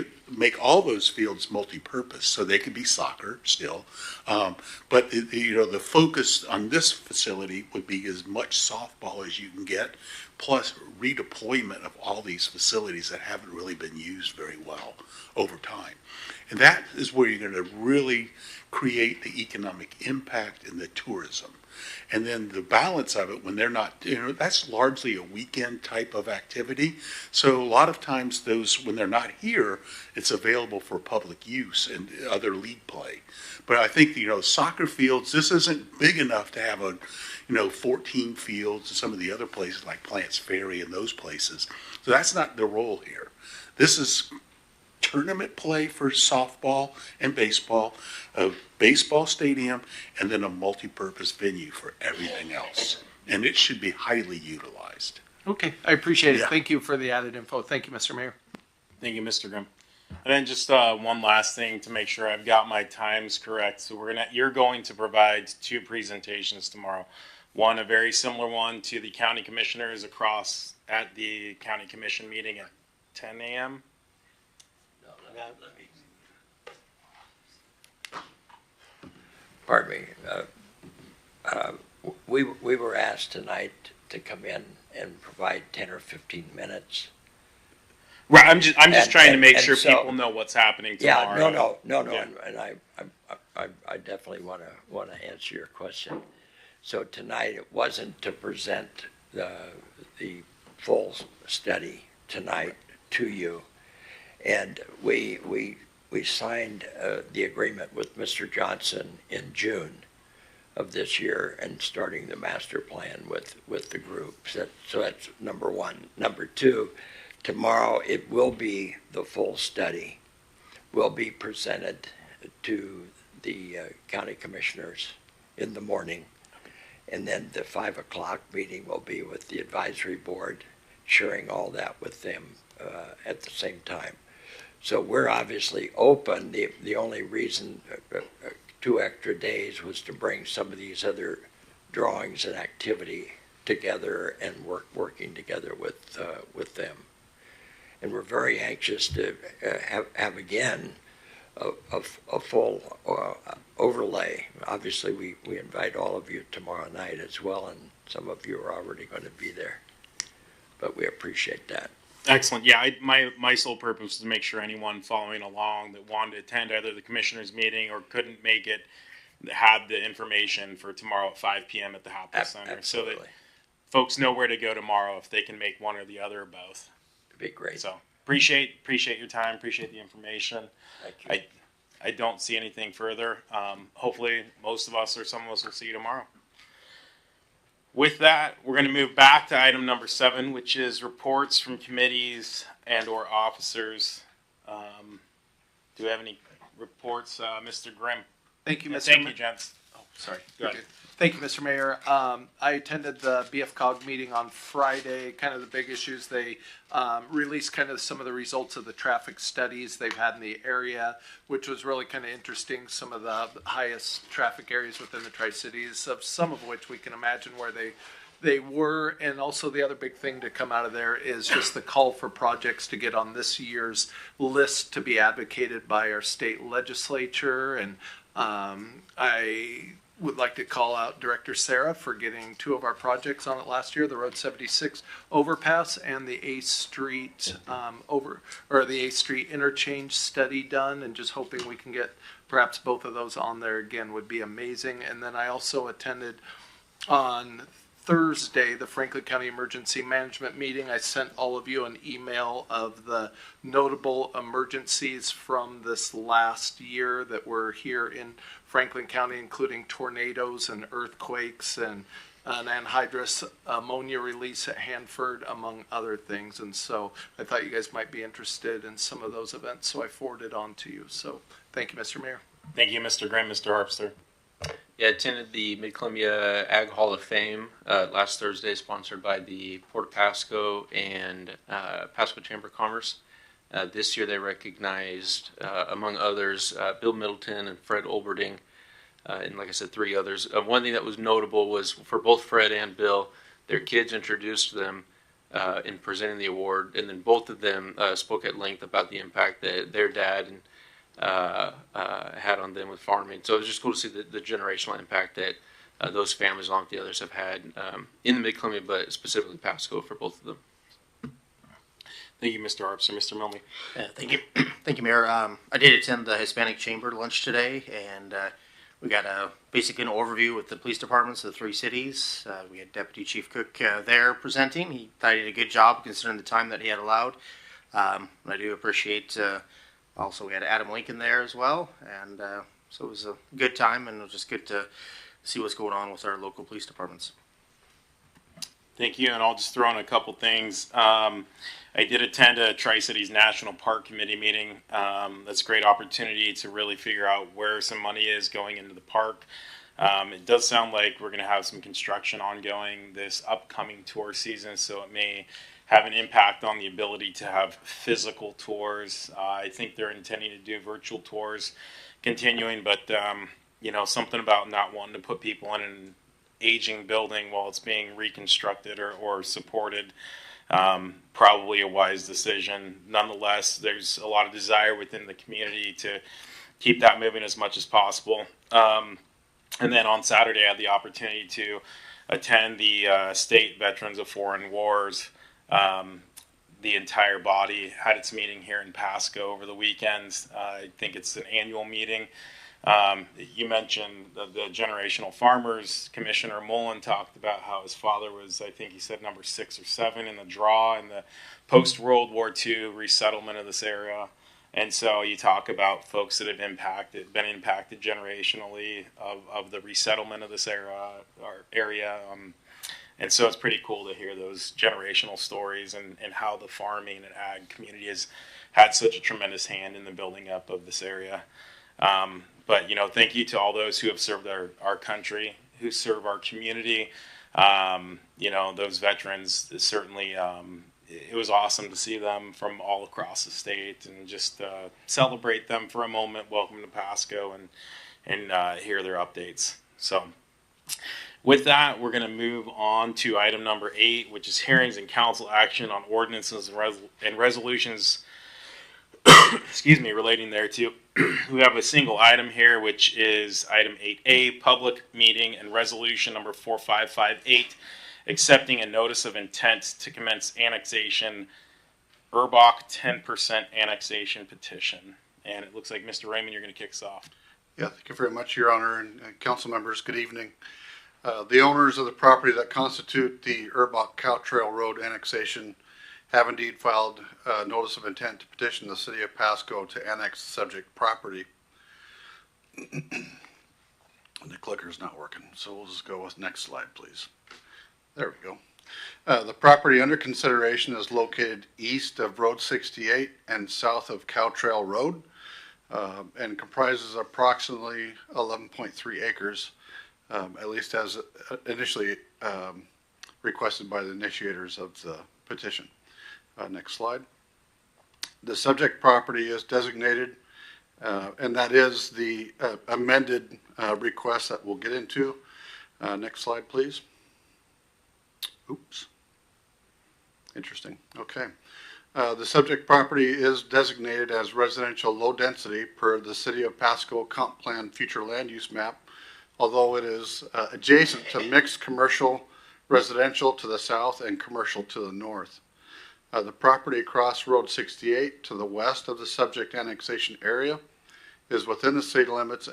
all those fields multi-purpose, so they could be soccer still. But the focus on this facility would be as much softball as you can get, plus redeployment of all these facilities that haven't really been used very well over time. And that is where you're going to really create the economic impact and the tourism. And then the balance of it, when they're not, that's largely a weekend type of activity. So a lot of times when they're not here, it's available for public use and other league play. But I think, soccer fields, this isn't big enough to have 14 fields and some of the other places like Plants Ferry and those places. So that's not the role here. This is tournament play for softball and baseball, a baseball stadium, and then a multi-purpose venue for everything else. And it should be highly utilized. Okay, I appreciate it. Yeah. Thank you for the added info. Thank you, Mr. Mayor. Thank you, Mr. Grimm. And then just one last thing to make sure I've got my times correct. So you're going to provide 2 presentations tomorrow. One, a very similar one to the county commissioners across at the county commission meeting at 10 a.m. Pardon me. We were asked tonight to come in and provide 10 or 15 minutes. Right. I'm just trying to make sure so, people know what's happening tomorrow. No. Yeah. And I definitely want to answer your question. So tonight it wasn't to present the full study tonight to you, and we we signed the agreement with Mr. Johnson in June of this year and starting the master plan with the groups. So that's number one. Number two, tomorrow it will be the full study will be presented to the county commissioners in the morning. And then the 5 o'clock meeting will be with the advisory board, sharing all that with them at the same time. So we're obviously open. The only reason 2 extra days was to bring some of these other drawings and activity together and working together with them. And we're very anxious to have again a full overlay. Obviously, we invite all of you tomorrow night as well, and some of you are already going to be there. But we appreciate that. Excellent. Yeah, my sole purpose was to make sure anyone following along that wanted to attend either the commissioners meeting or couldn't make it had the information for tomorrow at 5 p.m. at the Hapo Center. Absolutely. So that folks know where to go tomorrow if they can make one or the other or both. It'd be great. So appreciate your time, appreciate the information. Thank you. I don't see anything further. Hopefully most of us or some of us will see you tomorrow. With that, we're going to move back to item number 7, which is reports from committees and or officers. Do we have any reports, Mr. Grimm? Thank you, Mr. Thank you, gents. Oh, sorry. Go ahead. Thank you, Mr. Mayor. I attended the BFCOG meeting on Friday. Kind of the big issues, they released kind of some of the results of the traffic studies they've had in the area, which was really kind of interesting. Some of the highest traffic areas within the Tri-Cities, of some of which we can imagine where they were. And also the other big thing to come out of there is just the call for projects to get on this year's list to be advocated by our state legislature. And I would like to call out Director Sarah for getting 2 of our projects on it last year, the Road 76 overpass and the A Street the A Street interchange study done, and just hoping we can get perhaps both of those on there again would be amazing. And then I also attended on Thursday the Franklin County Emergency Management meeting. I sent all of you an email of the notable emergencies from this last year that were here in Franklin County, including tornadoes and earthquakes and an anhydrous ammonia release at Hanford, among other things. And so I thought you guys might be interested in some of those events, so I forwarded on to you. So thank you, Mr. Mayor. Thank you, Mr. Grimm. Mr. Harpster. Yeah, I attended the Mid-Columbia Ag Hall of Fame last Thursday, sponsored by the Port of Pasco and Pasco Chamber of Commerce. This year they recognized, among others, Bill Middleton and Fred Olberding, and like I said, 3 others. One thing that was notable was for both Fred and Bill, their kids introduced them in presenting the award, and then both of them spoke at length about the impact that their dad and had on them with farming. So it was just cool to see the generational impact that those families, along with the others, have had in the Mid-Columbia, but specifically Pasco for both of them. Thank you, Mr. Harpster. Mr. Milne. Thank you. Thank you, Mayor. I did attend the Hispanic Chamber lunch today, and we got basically an overview with the police departments of the 3 cities. We had Deputy Chief Cook there presenting. He thought he did a good job considering the time that he had allowed. I do appreciate also we had Adam Lincoln there as well, and so it was a good time, and it was just good to see what's going on with our local police departments. Thank you, and I'll just throw in a couple things. I did attend a Tri-Cities National Park Committee meeting. That's a great opportunity to really figure out where some money is going into the park. It does sound like we're going to have some construction ongoing this upcoming tour season, so it may have an impact on the ability to have physical tours. I think they're intending to do virtual tours continuing, but something about not wanting to put people in an aging building while it's being reconstructed or supported, probably a wise decision. Nonetheless, there's a lot of desire within the community to keep that moving as much as possible. And then on Saturday, I had the opportunity to attend the State Veterans of Foreign Wars. The entire body had its meeting here in Pasco over the weekend. I think it's an annual meeting. You mentioned the generational farmers. Commissioner Mullen talked about how his father was, I think he said, number 6 or 7 in the draw in the post-World War II resettlement of this area. And so you talk about folks that have been impacted generationally of the resettlement of this area. And so it's pretty cool to hear those generational stories and how the farming and ag community has had such a tremendous hand in the building up of this area. But, thank you to all those who have served our country, who serve our community. Those veterans, certainly, it was awesome to see them from all across the state and just celebrate them for a moment, welcome to Pasco, and hear their updates. So with that, we're going to move on to item number 8, which is hearings and council action on ordinances and resolutions relating thereto. We have a single item here, which is item 8A, public meeting and resolution number 4558, accepting a notice of intent to commence annexation, Urbach 10% annexation petition. And it looks like, Mr. Raymond, you're going to kick us off. Yeah, thank you very much, Your Honor, and council members, good evening. The owners of the property that constitute the Urbach Cow Trail Road annexation have indeed filed a notice of intent to petition the city of Pasco to annex the subject property. The clicker's not working, so we'll just go with next slide, please. There we go. The property under consideration is located east of Road 68 and south of Cow Trail Road, and comprises approximately 11.3 acres, at least as initially requested by the initiators of the petition. Next slide. The subject property is designated, and that is the amended request that we'll get into. Next slide, please. Oops. Interesting. Okay. The subject property is designated as residential low density per the City of Pasco Comp Plan Future Land Use Map, although it is adjacent to mixed commercial residential to the south and commercial to the north. The property across Road 68 to the west of the subject annexation area is within the city limits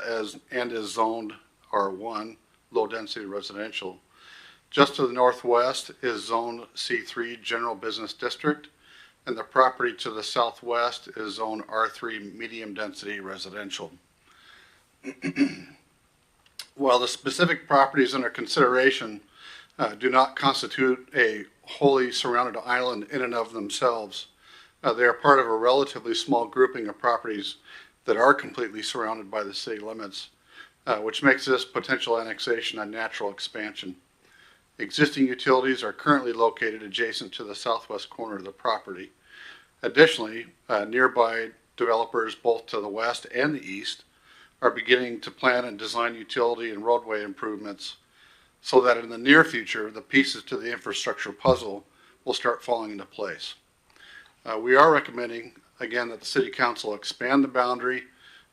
and is zoned R1, low density residential. Just to the northwest is Zone C3 General Business District, and the property to the southwest is Zone R3 Medium Density Residential. While the specific properties under consideration do not constitute a wholly surrounded island in and of themselves, they are part of a relatively small grouping of properties that are completely surrounded by the city limits, which makes this potential annexation a natural expansion. Existing utilities are currently located adjacent to the southwest corner of the property. Additionally, nearby developers both to the west and the east are beginning to plan and design utility and roadway improvements so that in the near future, the pieces to the infrastructure puzzle will start falling into place. We are recommending, again, that the City Council expand the boundary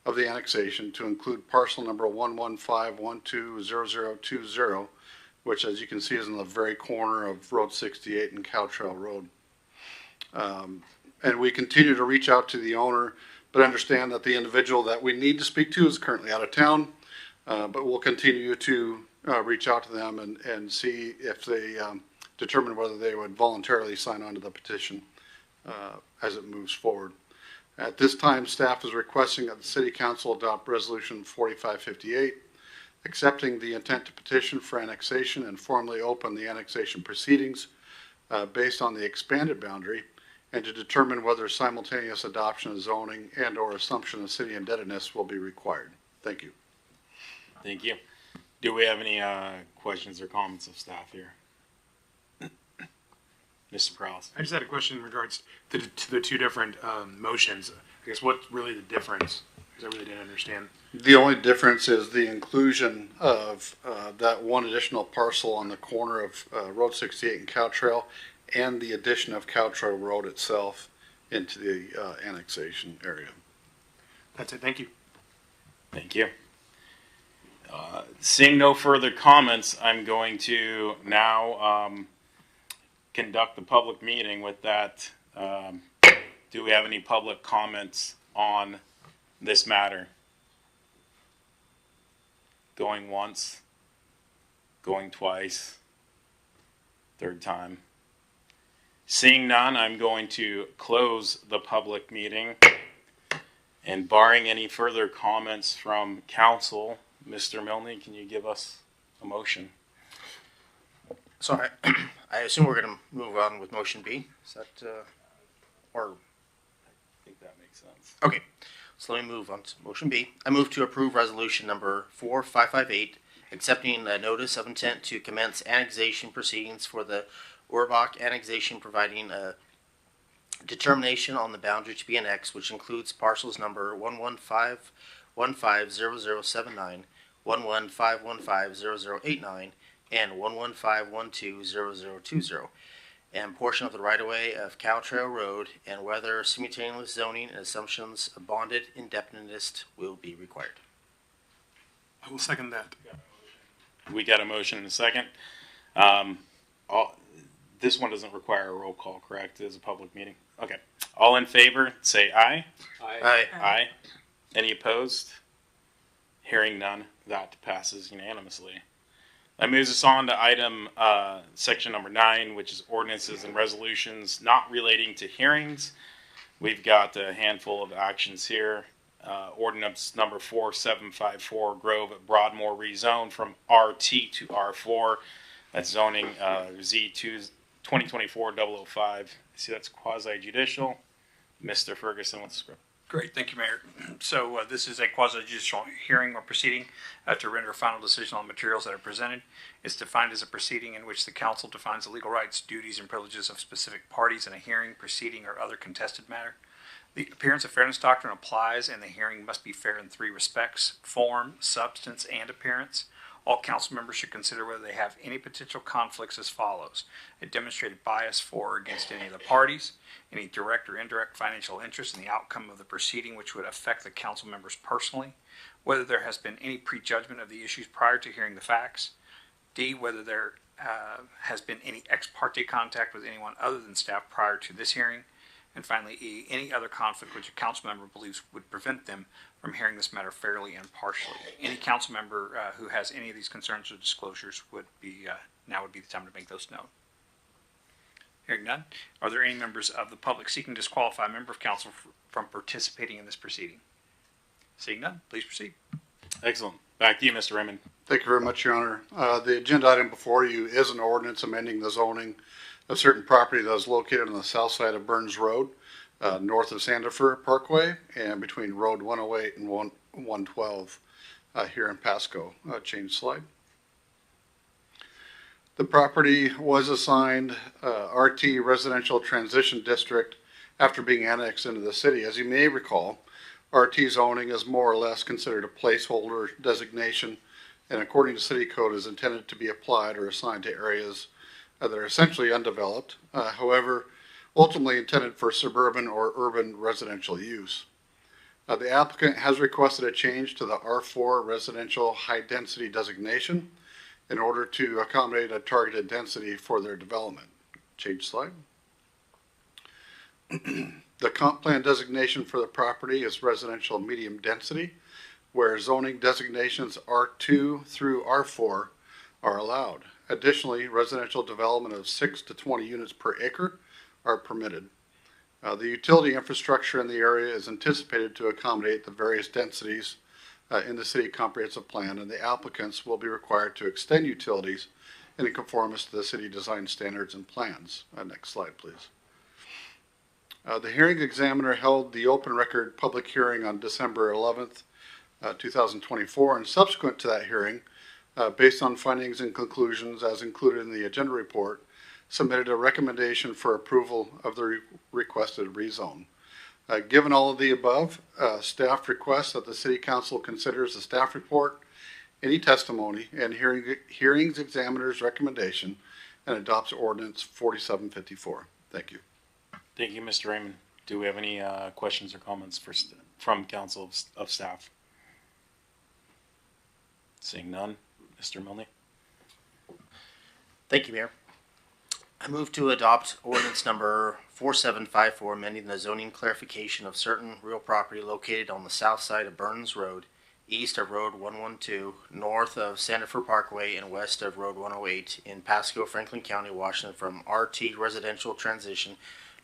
of the annexation to include parcel number 115120020, which, as you can see, is in the very corner of Road 68 and Cow Trail Road. And we continue to reach out to the owner, but understand that the individual that we need to speak to is currently out of town, but we'll continue to reach out to them and see if they determine whether they would voluntarily sign on to the petition as it moves forward. At this time, staff is requesting that the City Council adopt Resolution 4558, accepting the intent to petition for annexation and formally open the annexation proceedings based on the expanded boundary, and to determine whether simultaneous adoption of zoning and or assumption of city indebtedness will be required. Thank you. Thank you. Do we have any questions or comments of staff here? Mr. Prowse. I just had a question in regards to the two different motions. I guess what's really the difference? Because I really didn't understand. The only difference is the inclusion of that one additional parcel on the corner of Road 68 and Cow Trail, and the addition of Cow Trail Road itself into the annexation area. That's it. Thank you. Thank you. Seeing no further comments, I'm going to now conduct the public meeting with that. Do we have any public comments on this matter? Going once, going twice, third time. Seeing none, I'm going to close the public meeting. And barring any further comments from council, Mr. Milne, can you give us a motion? So I assume we're going to move on with motion B. Is that, or? I think that makes sense. Okay, so let me move on to motion B. I move to approve resolution number 4558, accepting a notice of intent to commence annexation proceedings for the Urbach annexation, providing a determination on the boundary to be annexed, which includes parcels number 115150079, 115150089, and 115120020, and portion of the right-of-way of Cow Trail Road, and whether simultaneous zoning and assumptions of bonded indefiniteness will be required. I will second that. We got a motion and a second. This one doesn't require a roll call, correct? It is a public meeting. Okay. All in favor, say aye. Aye. Aye. Any opposed? Hearing none, that passes unanimously. That moves us on to item section number 9, which is ordinances and resolutions not relating to hearings. We've got a handful of actions here. Ordinance number 4754, Grove at Broadmoor rezone from RT to R4. That's zoning Z2 2024-005. I see that's quasi-judicial. Mr. Ferguson with the script. Great, thank you, Mayor. So this is a quasi-judicial hearing or proceeding to render a final decision on materials that are presented. It's defined as a proceeding in which the council defines the legal rights, duties, and privileges of specific parties in a hearing, proceeding, or other contested matter. The appearance of fairness doctrine applies, and the hearing must be fair in 3 respects: form, substance, and appearance. All council members should consider whether they have any potential conflicts as follows: a demonstrated bias for or against any of the parties, any direct or indirect financial interest in the outcome of the proceeding which would affect the council members personally, whether there has been any prejudgment of the issues prior to hearing the facts, D, whether there has been any ex parte contact with anyone other than staff prior to this hearing, and finally, E, any other conflict which a council member believes would prevent them from hearing this matter fairly and impartially. Any council member who has any of these concerns or disclosures would be now would be the time to make those known. Hearing none, are there any members of the public seeking to disqualify a member of council from participating in this proceeding? Seeing none, please proceed. Excellent. Back to you, Mr. Raymond. Thank you very much, Your Honor. The agenda item before you is an ordinance amending the zoning of certain property that is located on the south side of Burns Road, north of Sandifer Parkway, and between Road 108 and 112 here in Pasco. Change slide. The property was assigned RT Residential Transition District after being annexed into the city. As you may recall, RT zoning is more or less considered a placeholder designation, and according to city code is intended to be applied or assigned to areas that are essentially undeveloped, however, ultimately intended for suburban or urban residential use. The applicant has requested a change to the R4 residential high density designation in order to accommodate a targeted density for their development. Change slide. The comp plan designation for the property is residential medium density, where zoning designations R2 through R4 are allowed. Additionally, residential development of 6 to 20 units per acre are permitted. The utility infrastructure in the area is anticipated to accommodate the various densities in the city comprehensive plan, and the applicants will be required to extend utilities in conformance to the city design standards and plans. Next slide, please. The hearing examiner held the open record public hearing on December 11th, 2024, and subsequent to that hearing, based on findings and conclusions as included in the agenda report, submitted a recommendation for approval of the requested rezone. Given all of the above, staff requests that the City Council considers the staff report, any testimony, and hearings examiner's recommendation, and adopts ordinance 4754. Thank you. Thank you, Mr. Raymond. Do we have any questions or comments from council of staff? Seeing none, Mr. Milne. Thank you, Mayor. I move to adopt ordinance number 4754, amending the zoning clarification of certain real property located on the south side of Burns Road, east of Road 112, north of Sandifer Parkway, and west of Road 108 in Pasco, Franklin County, Washington, from RT residential transition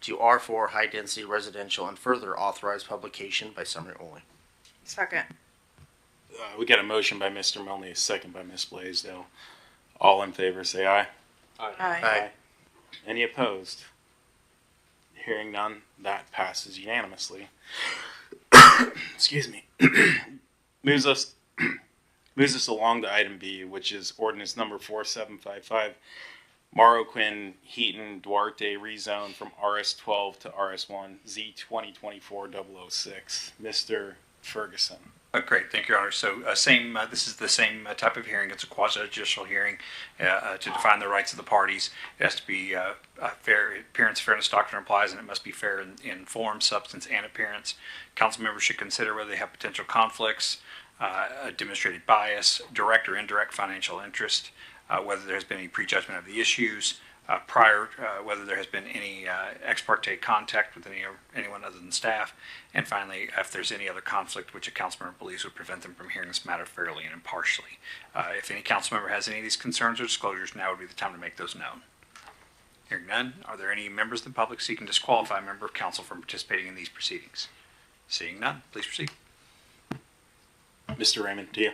to R4 High Density Residential and further authorize publication by summary only. Second. We got a motion by Mr. Milne, a second by Ms. Blaisdell. All in favor, say aye. Aye. Any opposed? Hearing none, that passes unanimously. Excuse me. moves us along to item B, which is ordinance number 4755, Morroquin Heaton Duarte rezone from RS12 to RS1 Z 2024-006. Mr. Ferguson. Great, thank you, Your Honor. So this is the same type of hearing. It's a quasi-judicial hearing to define the rights of the parties. It has to be fair. Appearance, fairness doctrine applies, and it must be fair in form, substance, and appearance. Council members should consider whether they have potential conflicts, demonstrated bias, direct or indirect financial interest, whether there has been any prejudgment of the issues, whether there has been any ex parte contact with anyone other than staff, and finally, if there's any other conflict which a council member believes would prevent them from hearing this matter fairly and impartially. If any council member has any of these concerns or disclosures, now would be the time to make those known. Hearing none, are there any members of the public seeking to disqualify a member of council from participating in these proceedings? Seeing none, please proceed. Mr. Raymond, to you.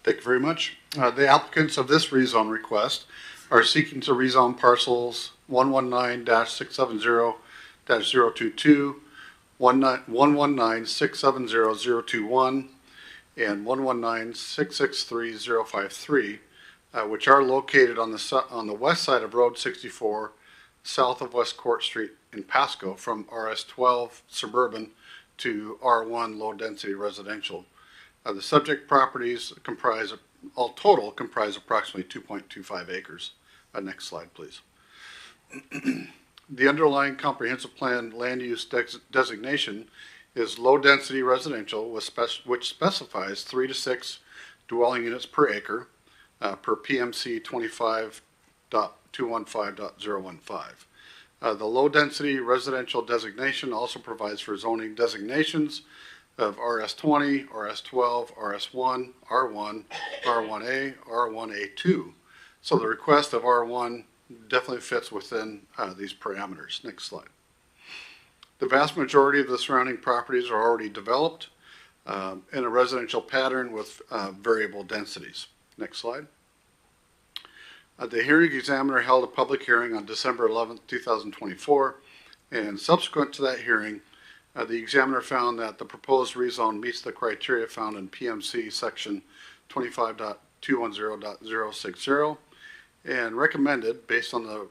Thank you very much. The applicants of this rezone request are seeking to rezone parcels 119-670-022, 119-670-021, and 119-663-053, which are located on the west side of Road 64, south of West Court Street in Pasco, from RS12 suburban to R1 low density residential. The subject properties comprise approximately 2.25 acres. Next slide, please. The underlying comprehensive plan land use designation is low density residential, which specifies 3 to 6 dwelling units per acre per PMC 25.215.015. The low density residential designation also provides for zoning designations of RS20, RS12, RS1, R1, R1A, R1A2. So the request of R1 definitely fits within these parameters. Next slide. The vast majority of the surrounding properties are already developed in a residential pattern with variable densities. Next slide. The hearing examiner held a public hearing on December 11th, 2024, and subsequent to that hearing, the examiner found that the proposed rezone meets the criteria found in PMC section 25.210.060 and recommended, based on the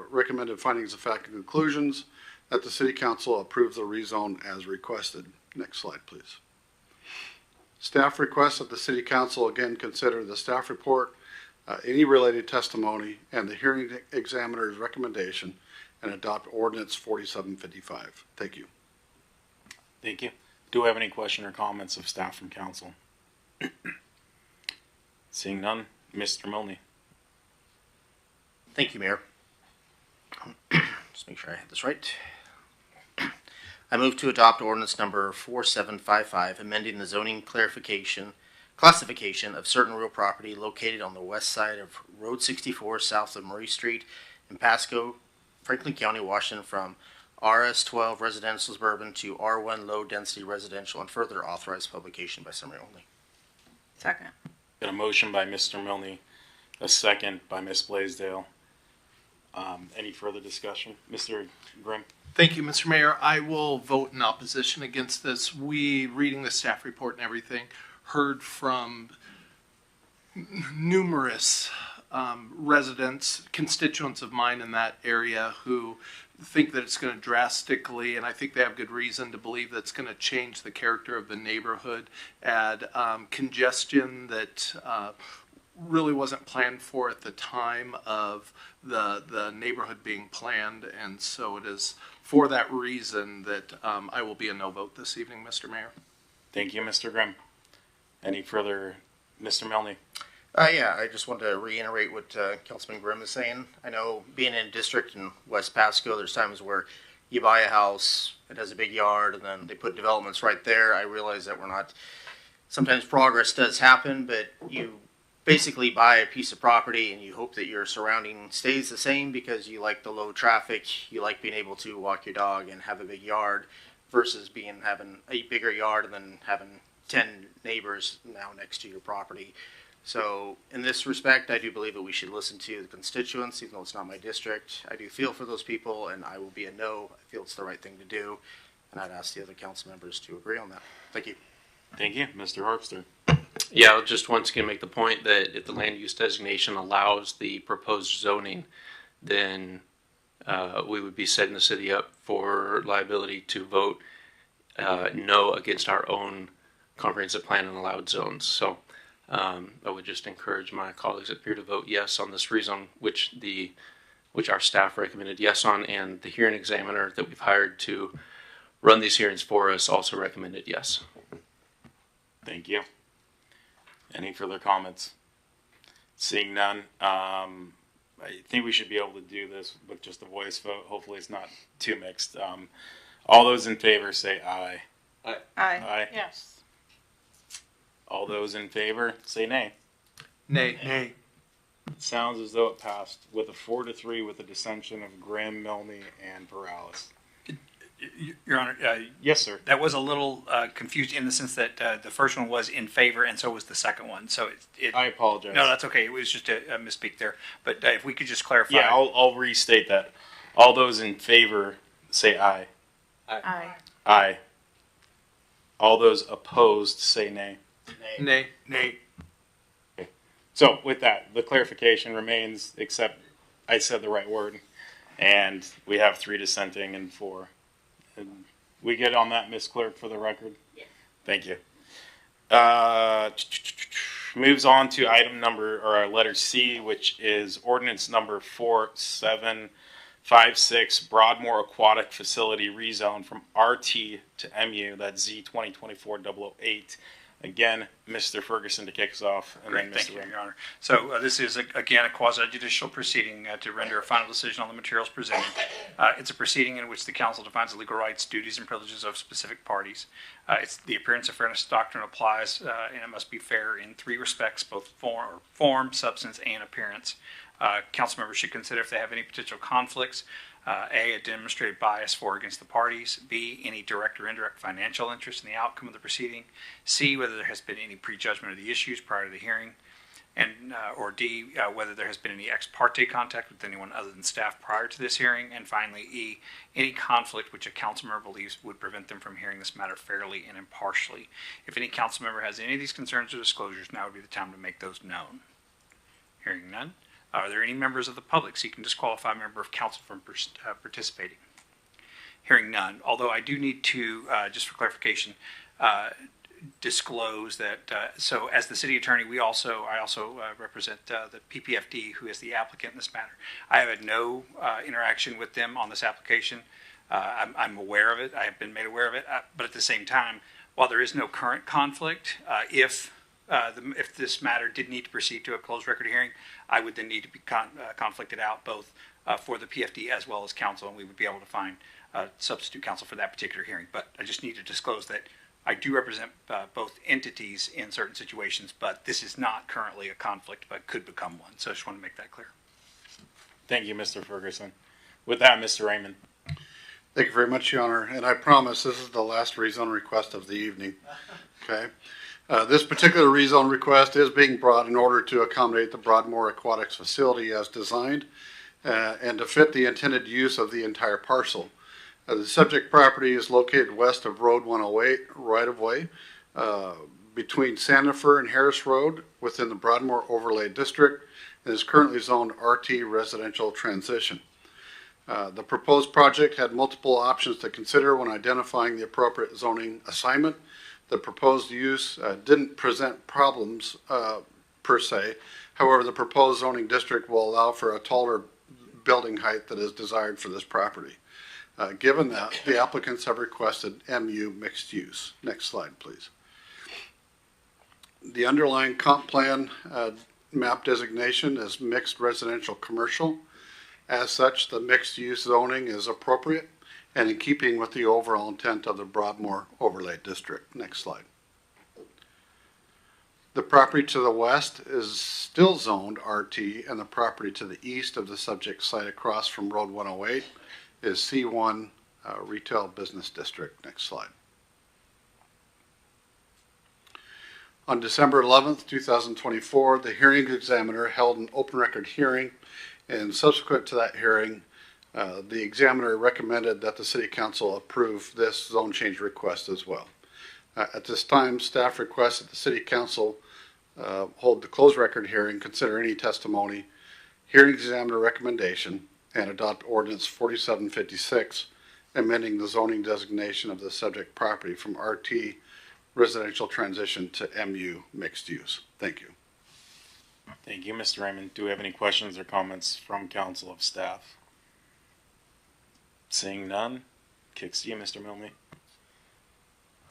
recommended findings of fact and conclusions, that the City Council approve the rezone as requested. Next slide, please. Staff requests that the City Council again consider the staff report, any related testimony, and the hearing examiner's recommendation and adopt ordinance 4755. Thank you. Thank you. Do we have any question or comments of staff from council? Seeing none, Mr. Milne. Thank you, Mayor. Just make sure I have this right. I move to adopt ordinance number 4755, amending the zoning classification of certain real property located on the west side of Road 64 south of Murray Street in Pasco, Franklin County, Washington, from RS12 residential suburban to R1 low density residential and further authorized publication by summary only. Second. Got a motion by Mr. Milne, a second by Ms. Blaisdell. Any further discussion? Mr. Grimm? Thank you, Mr. Mayor. I will vote in opposition against this. We, reading the staff report and everything, heard from numerous residents, constituents of mine in that area who think that it's going to drastically, and I think they have good reason to believe that it's going to change the character of the neighborhood, add congestion that really wasn't planned for at the time of the neighborhood being planned, and so it is for that reason that I will be a no vote this evening, Mr. Mayor. Thank you, Mr. Grimm. Any further, Mr. Milne? Yeah, I just want to reiterate what Councilman Grimm is saying. I know being in a district in West Pasco, there's times where you buy a house, it has a big yard, and then they put developments right there. I realize that sometimes progress does happen, but you basically buy a piece of property and you hope that your surrounding stays the same because you like the low traffic, you like being able to walk your dog and have a big yard versus having a bigger yard and then having 10 neighbors now next to your property. So in this respect, I do believe that we should listen to the constituents, even though it's not my district. I do feel for those people, and I will be a no. I feel it's the right thing to do, and I'd ask the other council members to agree on that. Thank you. Thank you, Mr. Harpster. Yeah, I'll just once again make the point that if the land use designation allows the proposed zoning, then we would be setting the city up for liability to vote no against our own comprehensive plan and allowed zones. So I would just encourage my colleagues up here to vote yes on this rezone, which our staff recommended yes on, and the hearing examiner that we've hired to run these hearings for us also recommended yes. Thank you. Any further comments? Seeing none, I think we should be able to do this with just a voice vote. Hopefully it's not too mixed. All those in favor say aye. Aye. Aye. Yes. All those in favor say nay. Nay. Nay. It sounds as though it passed with a 4-3 with a dissension of Graham, Milne, and Perales. Your Honor, Yes, sir. that was a little confused in the sense that the first one was in favor, and so was the second one. So I apologize. No, that's okay. It was just a misspeak there. But if we could just clarify. Yeah, I'll restate that. All those in favor say aye. Aye. Aye. All those opposed say nay. Nay. Nay. So with that, the clarification remains, except I said the right word, and we have 3 dissenting and 4. And we get on that, Ms. Clerk, for the record? Yes. Thank you. Moves on to item number, or letter C, which is ordinance number 4756, Broadmoor Aquatic Facility rezone from RT to MU, that's Z 2024-008. Again, Mr. Ferguson to kick us off, and Great, then thank Mr. you, Rim. Your Honor. So this is, again, a quasi-judicial proceeding to render a final decision on the materials presented. It's a proceeding in which the council defines the legal rights, duties, and privileges of specific parties. It's the appearance of fairness doctrine applies, and it must be fair in 3 respects, both form, substance, and appearance. Council members should consider if they have any potential conflicts. A demonstrated bias for or against the parties. B, any direct or indirect financial interest in the outcome of the proceeding. C, whether there has been any prejudgment of the issues prior to the hearing. And or D, whether there has been any ex parte contact with anyone other than staff prior to this hearing. And finally, E, any conflict which a council member believes would prevent them from hearing this matter fairly and impartially. If any council member has any of these concerns or disclosures, now would be the time to make those known. Hearing none. Are there any members of the public seeking to disqualify a member of council from participating? Hearing none, although I do need to, just for clarification, disclose that, so as the city attorney, I also represent the PPFD, who is the applicant in this matter. I have had no interaction with them on this application. I'm aware of it. I have been made aware of it. But at the same time, while there is no current conflict, if this matter did need to proceed to a closed record hearing, I would then need to be conflicted out both for the PFD as well as council, and we would be able to find substitute counsel for that particular hearing. But I just need to disclose that I do represent both entities in certain situations, but this is not currently a conflict, but could become one. So I just want to make that clear. Thank you, Mr. Ferguson. With that, Mr. Raymond. Thank you very much, Your Honor. And I promise this is the last rezone request of the evening. Okay. This particular rezone request is being brought in order to accommodate the Broadmoor Aquatics facility as designed and to fit the intended use of the entire parcel. The subject property is located west of Road 108 right-of-way between Sandifer and Harris Road within the Broadmoor Overlay District and is currently zoned RT residential transition. The proposed project had multiple options to consider when identifying the appropriate zoning assignment. The proposed use didn't present problems per se. However, the proposed zoning district will allow for a taller building height that is desired for this property. Given that, the applicants have requested MU mixed use. Next slide, please. The underlying comp plan map designation is mixed residential commercial. As such, the mixed use zoning is appropriate and in keeping with the overall intent of the Broadmoor Overlay District. Next slide. The property to the west is still zoned RT, and the property to the east of the subject site across from Road 108 is C1 Retail Business District. Next slide. On December 11th, 2024, the hearing examiner held an open record hearing, and subsequent to that hearing, the examiner recommended that the City Council approve this zone change request as well. At this time, staff requests that the City Council hold the closed record hearing, consider any testimony, hearing examiner recommendation, and adopt ordinance 4756, amending the zoning designation of the subject property from RT residential transition to MU mixed use. Thank you. Thank you, Mr. Raymond. Do we have any questions or comments from council of staff? Seeing none, kicks to you, Mr. Milne.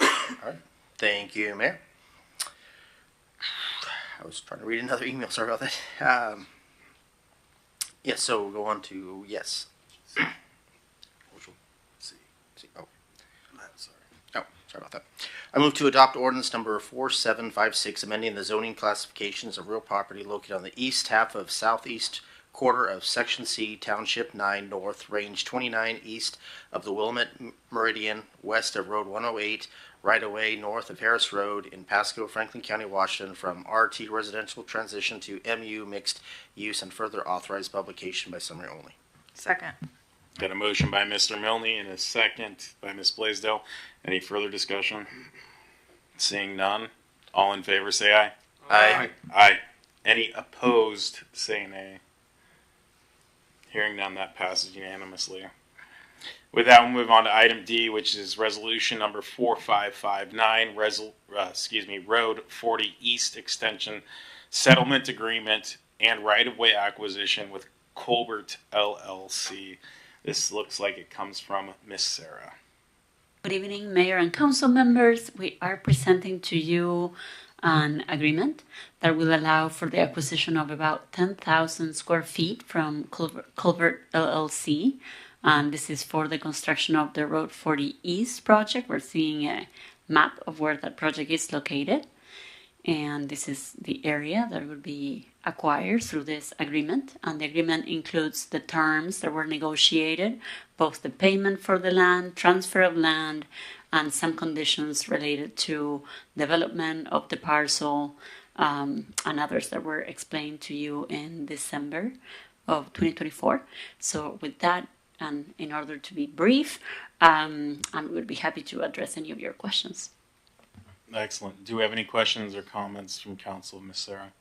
All right. Thank you, Mayor. I was trying to read another email. Sorry about that. Yes, so we'll go on to yes. Sorry about that. I move to adopt ordinance number 4756, amending the zoning classifications of real property located on the east half of southeast quarter of Section C, Township 9 North, Range 29 east of the Willamette Meridian, west of Road 108, right-of-way north of Harris Road in Pasco, Franklin County, Washington, from RT residential transition to MU mixed use, and further authorized publication by summary only. Second. Got a motion by Mr. Milne and a second by Ms. Blaisdell. Any further discussion? Seeing none, all in favor say aye. Aye. Aye. Any opposed say nay. Hearing none, that passes unanimously. With that, we'll move on to item D, which is resolution number 4559, Road 40 East Extension Settlement Agreement and Right-of-Way Acquisition with Colbert LLC. This looks like it comes from Miss Sarah. Good evening, Mayor and Council members. We are presenting to you an agreement that will allow for the acquisition of about 10,000 square feet from Colbert LLC. And this is for the construction of the Road 40 East project. We're seeing a map of where that project is located. And this is the area that will be acquired through this agreement. And the agreement includes the terms that were negotiated, both the payment for the land, transfer of land, and some conditions related to development of the parcel, and others that were explained to you in December of 2024. So with that, and in order to be brief, I would be happy to address any of your questions. Excellent. Do we have any questions or comments from council, Ms. Sarah?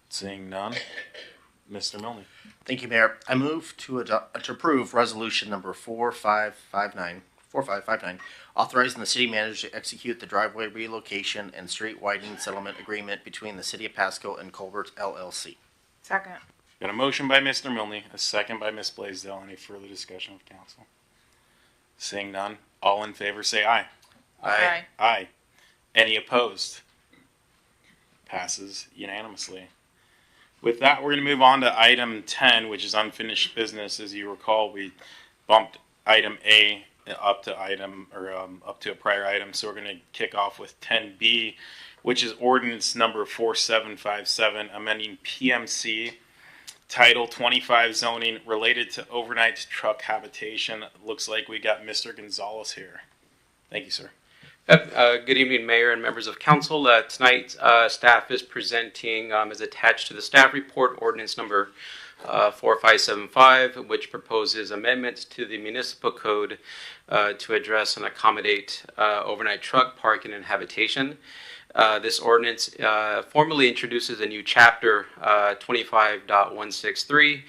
Seeing none, Mr. Milne. Thank you, Mayor. I move to approve resolution number 4559, authorizing the city manager to execute the driveway relocation and street widening settlement agreement between the city of Pasco and Colbert LLC. Second. Got a motion by Mr. Milne, a second by Ms. Blaisdell. Any further discussion with council? Seeing none, all in favor say aye. Aye. Aye. Any opposed? Passes unanimously. With that, we're going to move on to item 10, which is unfinished business. As you recall, we bumped item A up to a prior item. So we're going to kick off with 10B, which is ordinance number 4757, amending PMC Title 25 zoning related to overnight truck habitation. Looks like we got Mr. Gonzalez here. Thank you, sir. Good evening, Mayor and members of council. Tonight, staff is presenting, as attached to the staff report, ordinance number 4575, which proposes amendments to the municipal code to address and accommodate overnight truck parking and habitation. This ordinance formally introduces a new chapter, 25.163,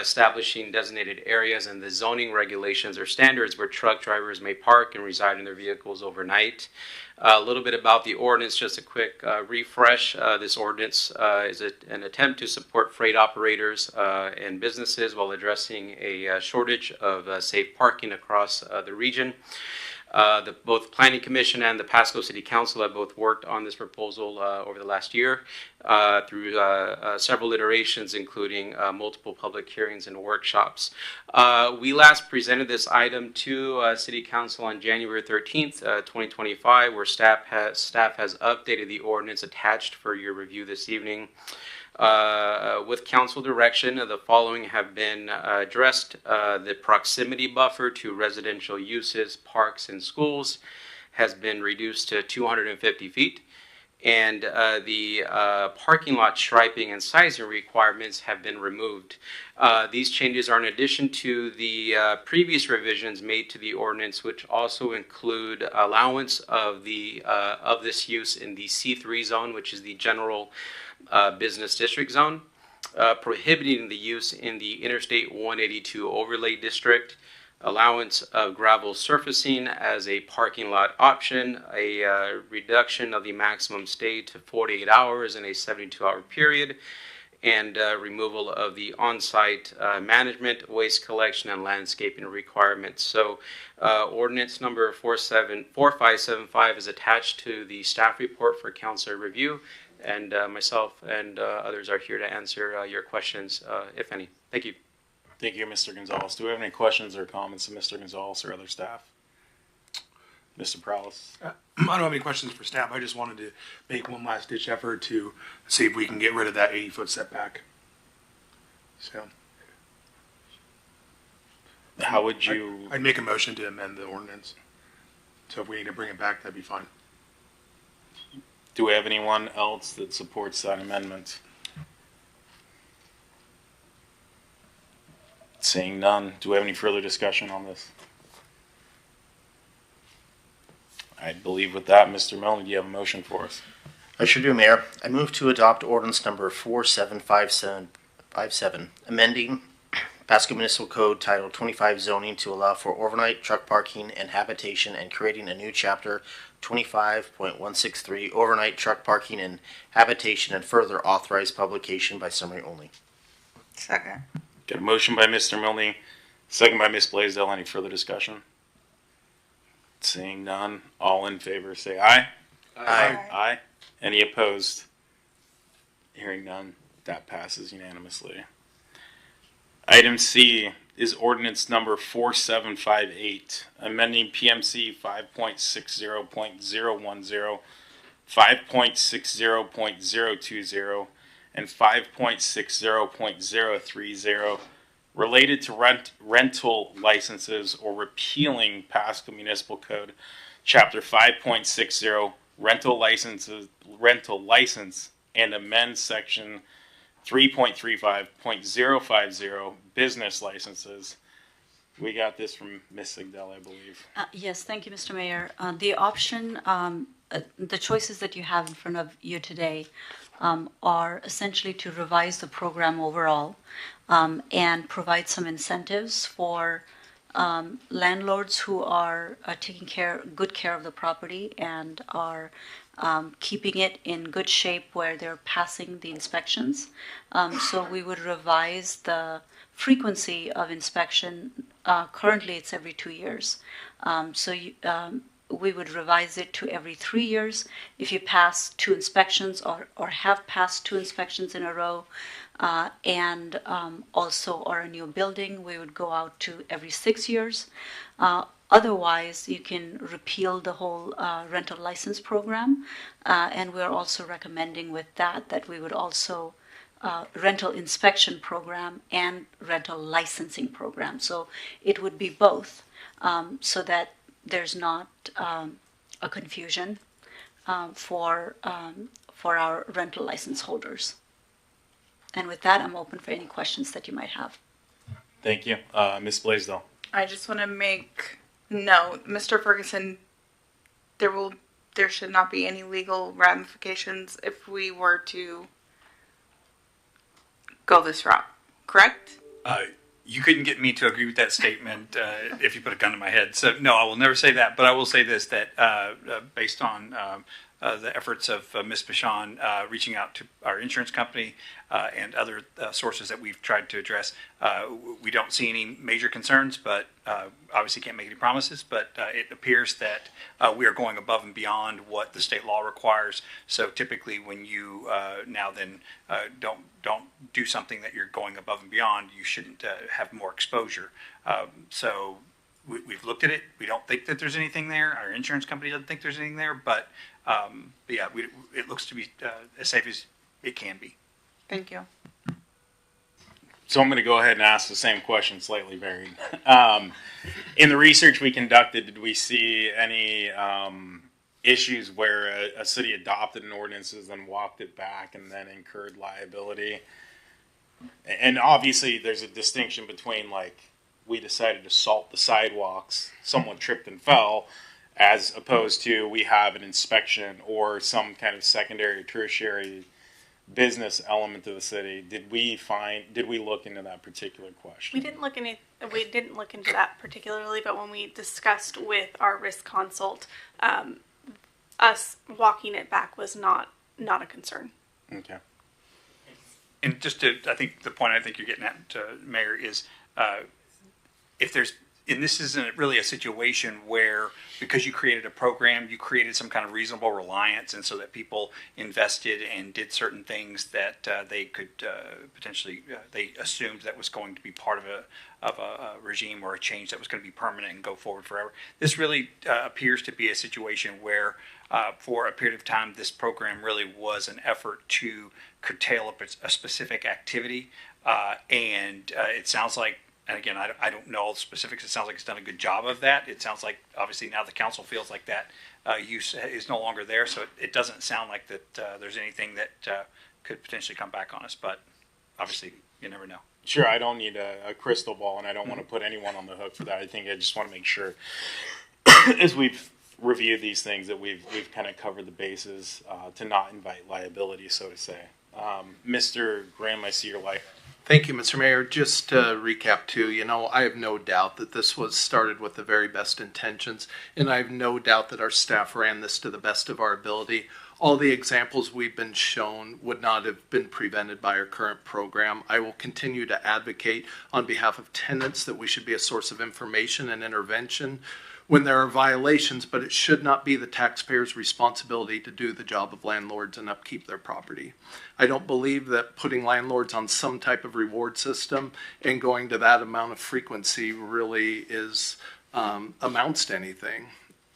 establishing designated areas and the zoning regulations or standards where truck drivers may park and reside in their vehicles overnight. A little bit about the ordinance, just a quick refresh. This ordinance is an attempt to support freight operators and businesses while addressing a shortage of safe parking across the region. Both Planning Commission and the Pasco City Council have both worked on this proposal over the last year through several iterations, including multiple public hearings and workshops. We last presented this item to City Council on January 13th, 2025, where staff has updated the ordinance attached for your review this evening. With council direction, the following have been addressed. The proximity buffer to residential uses, parks, and schools has been reduced to 250 feet. And the parking lot striping and sizing requirements have been removed. These changes are in addition to the previous revisions made to the ordinance, which also include allowance of this use in the C3 zone, which is the general business district zone, prohibiting the use in the Interstate 182 overlay district, allowance of gravel surfacing as a parking lot option, a reduction of the maximum stay to 48 hours in a 72-hour period, and removal of the on-site management, waste collection, and landscaping requirements. So ordinance number 4575 is attached to the staff report for council review, and myself and others are here to answer your questions, if any. Thank you. Thank you, Mr. Gonzalez. Do we have any questions or comments of Mr. Gonzalez or other staff? Mr. Prowlis? I don't have any questions for staff. I just wanted to make one last ditch effort to see if we can get rid of that 80-foot setback. So, how would you? I'd make a motion to amend the ordinance. So if we need to bring it back, that'd be fine. Do we have anyone else that supports that amendment? Seeing none, do we have any further discussion on this? I believe with that, Mr. Milne, do you have a motion for us? I sure do, Mayor. I move to adopt ordinance number 4757, amending Pasco Municipal Code Title 25 zoning to allow for overnight truck parking and habitation and creating a new chapter 25.163 overnight truck parking and habitation and further authorized publication by summary only. Second. Got a motion by Mr. Milne, second by Ms. Blaisdell. Any further discussion? Seeing none, all in favor say aye. Aye. Aye. Any opposed? Hearing none, that passes unanimously. Item C is ordinance number 4758, amending PMC 5.60.010, 5.60.020, and 5.60.030 related to rental licenses or repealing Pasco Municipal Code Chapter 5.60 rental license and amend Section 3.35.050 business licenses. We got this from Ms. Sigdell, I believe. Yes, thank you, Mr. Mayor. The option, the choices that you have in front of you today are essentially to revise the program overall and provide some incentives for landlords who are taking good care of the property and are keeping it in good shape where they're passing the inspections. So we would revise the frequency of inspection. Currently, it's every 2 years. We would revise it to every 3 years. If you pass 2 inspections or have passed 2 inspections in a row, and also are a new building, we would go out to every 6 years. Otherwise, you can repeal the whole rental license program, and we're also recommending with that we would also rental inspection program and rental licensing program. So it would be both, so that there's not a confusion for our rental license holders. And with that, I'm open for any questions that you might have. Thank you. Ms. Blaisdell. I just want to make note, Mr. Ferguson, there should not be any legal ramifications if we were to go this route, correct? You couldn't get me to agree with that statement if you put a gun to my head. So no, I will never say that. But I will say this: that based on the efforts of Ms. Bichon reaching out to our insurance company and other sources that we've tried to address. We don't see any major concerns, but obviously can't make any promises. But it appears that we are going above and beyond what the state law requires. So typically, when you don't do something that you're going above and beyond, you shouldn't have more exposure. So we've looked at it. We don't think that there's anything there. Our insurance company doesn't think there's anything there. But yeah, it looks to be as safe as it can be. Thank you. So I'm going to go ahead and ask the same question, slightly varied. In the research we conducted, did we see any issues where a city adopted an ordinance and then walked it back and then incurred liability? And obviously there's a distinction between, like, we decided to salt the sidewalks, someone tripped and fell, as opposed to we have an inspection or some kind of secondary or tertiary business element to the city. Did we look into that particular question? We didn't look into that particularly, but when we discussed with our risk consult, us walking it back was not a concern. Okay. And just to, I think the point I think you're getting at, Mayor, is if there's, and this isn't really a situation where, because you created a program, you created some kind of reasonable reliance, and so that people invested and did certain things that they could potentially, they assumed that was going to be part of a regime or a change that was going to be permanent and go forward forever. This really appears to be a situation where, for a period of time, this program really was an effort to curtail a specific activity, and it sounds like, and again, I don't know all the specifics. It sounds like it's done a good job of that. It sounds like, obviously, now the council feels like that use is no longer there. So it doesn't sound like that there's anything that could potentially come back on us. But obviously, you never know. Sure, I don't need a crystal ball, and I don't want to put anyone on the hook for that. I think I just want to make sure, as we've reviewed these things, that we've kind of covered the bases to not invite liability, so to say. Mr. Graham, I see your light. Thank you, Mr. Mayor. Just to recap too, I have no doubt that this was started with the very best intentions, and I have no doubt that our staff ran this to the best of our ability. All the examples we've been shown would not have been prevented by our current program. I will continue to advocate on behalf of tenants that we should be a source of information and intervention when there are violations, but it should not be the taxpayer's responsibility to do the job of landlords and upkeep their property. I don't believe that putting landlords on some type of reward system and going to that amount of frequency really amounts to anything.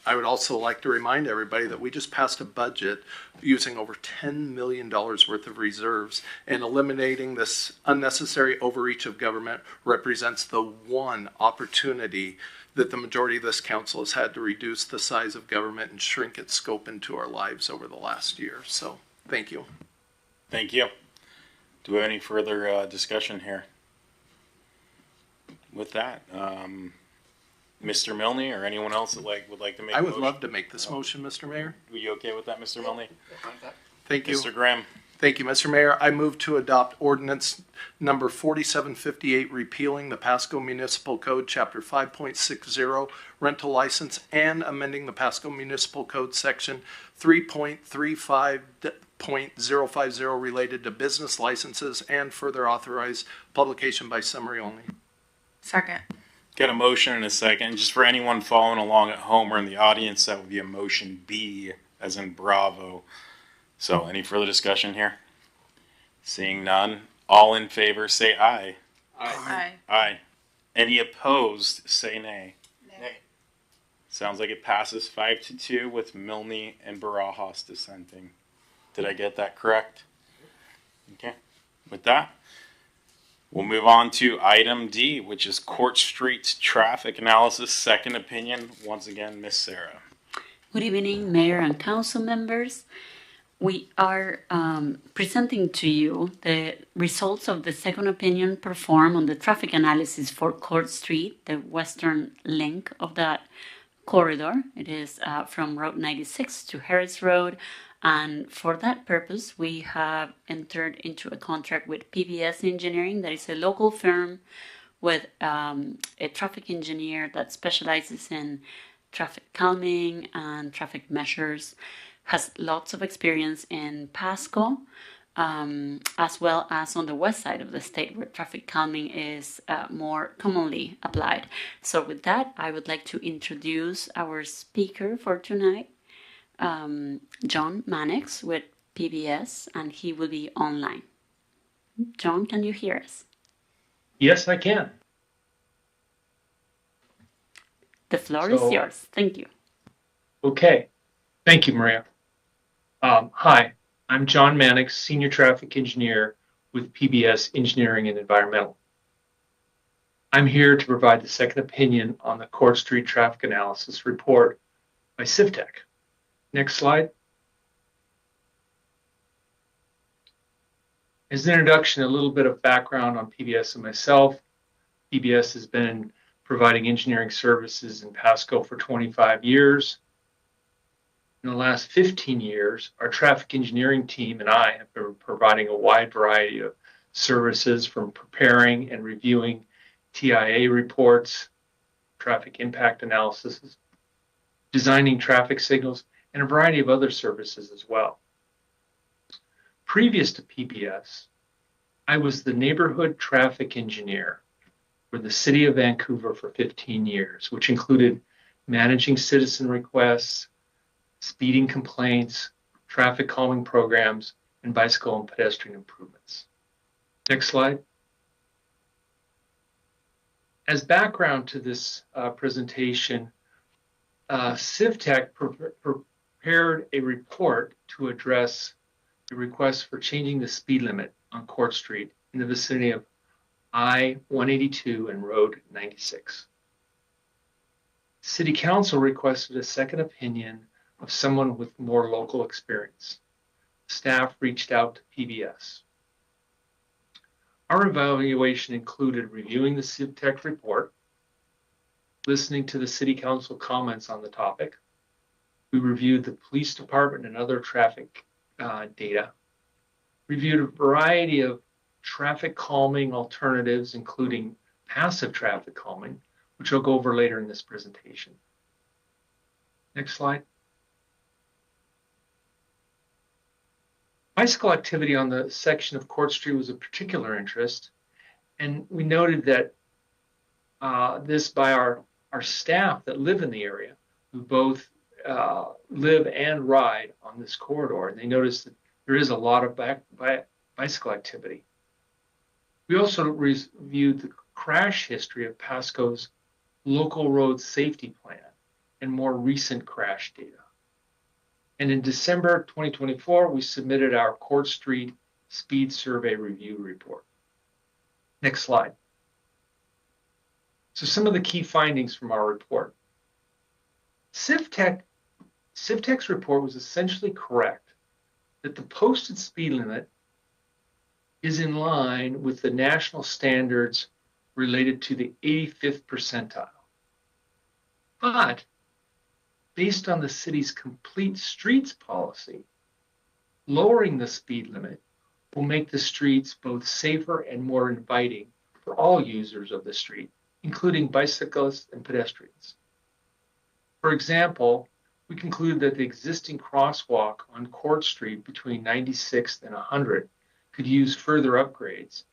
I would also like to remind everybody that we just passed a budget using over $10 million worth of reserves, and eliminating this unnecessary overreach of government represents the one opportunity that the majority of this council has had to reduce the size of government and shrink its scope into our lives over the last year. So, thank you. Thank you. Do we have any further discussion here? With that, Mr. Milne or anyone else that would like to make a motion? I would love to make this motion, Mr. Mayor. Are you okay with that, Mr. Milne? Thank you. Mr. Graham. Thank you, Mr. Mayor. I move to adopt ordinance number 4758, repealing the Pasco Municipal Code, Chapter 5.60, rental license, and amending the Pasco Municipal Code, Section 3.35.050, related to business licenses, and further authorize publication by summary only. Second. Got a motion and a second. Just for anyone following along at home or in the audience, that would be a motion B, as in Bravo. So, any further discussion here? Seeing none, all in favor say aye. Aye. Aye. Any opposed say nay. Nay. Sounds like it passes 5-2 with Milne and Barajas dissenting. Did I get that correct? Okay. With that, we'll move on to item D, which is Court Street traffic analysis, second opinion. Once again, Miss Sarah. Good evening, Mayor and Council members. We are presenting to you the results of the second opinion performed on the traffic analysis for Court Street, the western link of that corridor. It is from Route 96 to Harris Road. And for that purpose, we have entered into a contract with PBS Engineering, that is a local firm with a traffic engineer that specializes in traffic calming and traffic measures, has lots of experience in Pasco, as well as on the west side of the state where traffic calming is more commonly applied. So with that, I would like to introduce our speaker for tonight, John Mannix with PBS, and he will be online. John, can you hear us? Yes, I can. The floor is yours. Thank you. Okay. Thank you, Maria. Hi, I'm John Mannix, Senior Traffic Engineer with PBS Engineering and Environmental. I'm here to provide the second opinion on the Court Street Traffic Analysis Report by CivTech. Next slide. As an introduction, a little bit of background on PBS and myself. PBS has been providing engineering services in Pasco for 25 years. In the last 15 years, our traffic engineering team and I have been providing a wide variety of services, from preparing and reviewing TIA reports, traffic impact analysis, designing traffic signals, and a variety of other services as well. Previous to PBS, I was the neighborhood traffic engineer for the City of Vancouver for 15 years, which included managing citizen requests, speeding complaints, traffic calming programs, and bicycle and pedestrian improvements. Next slide. As background to this presentation, CivTech prepared a report to address the request for changing the speed limit on Court Street in the vicinity of I-182 and Road 96. City Council requested a second opinion of someone with more local experience. Staff reached out to PBS. Our evaluation included reviewing the CivTech report, listening to the City Council comments on the topic. We reviewed the police department and other traffic data, reviewed a variety of traffic calming alternatives, including passive traffic calming, which I'll go over later in this presentation. Next slide. Bicycle activity on the section of Court Street was of particular interest, and we noted that this by our staff that live in the area, who both live and ride on this corridor, and they noticed that there is a lot of bicycle activity. We also reviewed the crash history of Pasco's local road safety plan and more recent crash data. And in December 2024, we submitted our Court Street Speed Survey Review Report. Next slide. So some of the key findings from our report. CivTech's report was essentially correct that the posted speed limit is in line with the national standards related to the 85th percentile. But based on the city's complete streets policy, lowering the speed limit will make the streets both safer and more inviting for all users of the street, including bicyclists and pedestrians. For example, we conclude that the existing crosswalk on Court Street between 96th and 100 could use further upgrades,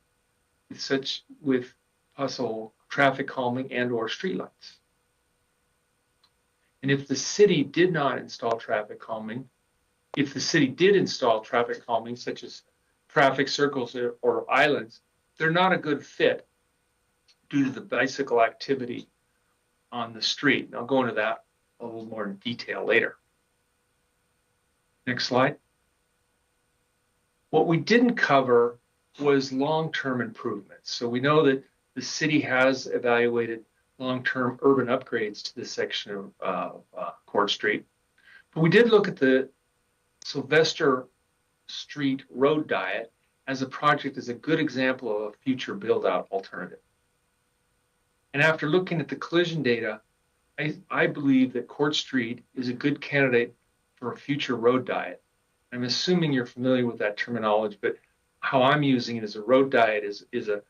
with possible traffic calming and or streetlights. And if the city did not install traffic calming, such as traffic circles or islands, they're not a good fit due to the bicycle activity on the street. And I'll go into that a little more in detail later. Next slide. What we didn't cover was long-term improvements. So we know that the city has evaluated long-term urban upgrades to this section of Court Street. But we did look at the Sylvester Street Road Diet as a project as a good example of a future build-out alternative. And after looking at the collision data, I believe that Court Street is a good candidate for a future road diet. I'm assuming you're familiar with that terminology, but how I'm using it as a road diet is a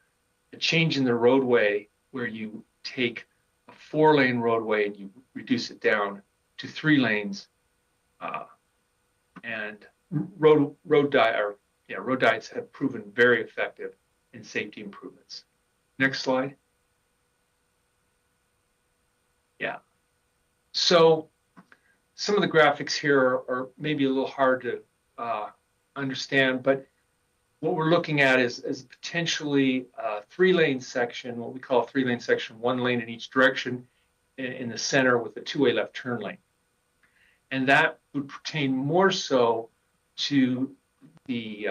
change in the roadway where you take a 4-lane roadway and you reduce it down to 3 lanes And road diets have proven very effective in safety improvements. Next slide. Yeah. So some of the graphics here are maybe a little hard to understand, but what we're looking at is potentially a 3-lane section, what we call a 3-lane section, 1 lane in each direction in the center with a 2-way left turn lane. And that would pertain more so to the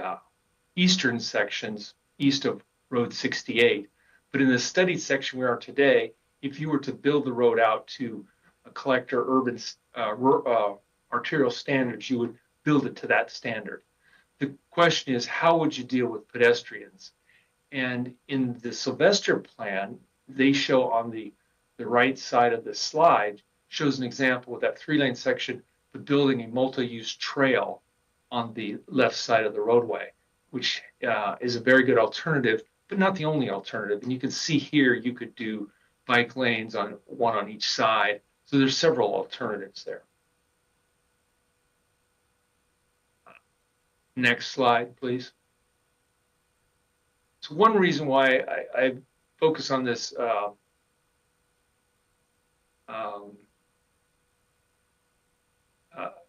eastern sections east of Road 68. But in the studied section we are today, if you were to build the road out to a collector urban arterial standards, you would build it to that standard. The question is, how would you deal with pedestrians? And in the Sylvester plan, they show on the right side of the slide, shows an example with that 3-lane section, but building a multi-use trail on the left side of the roadway, which is a very good alternative, but not the only alternative. And you can see here, you could do bike lanes on one on each side. So there's several alternatives there. Next slide, please. So one reason why I focus on this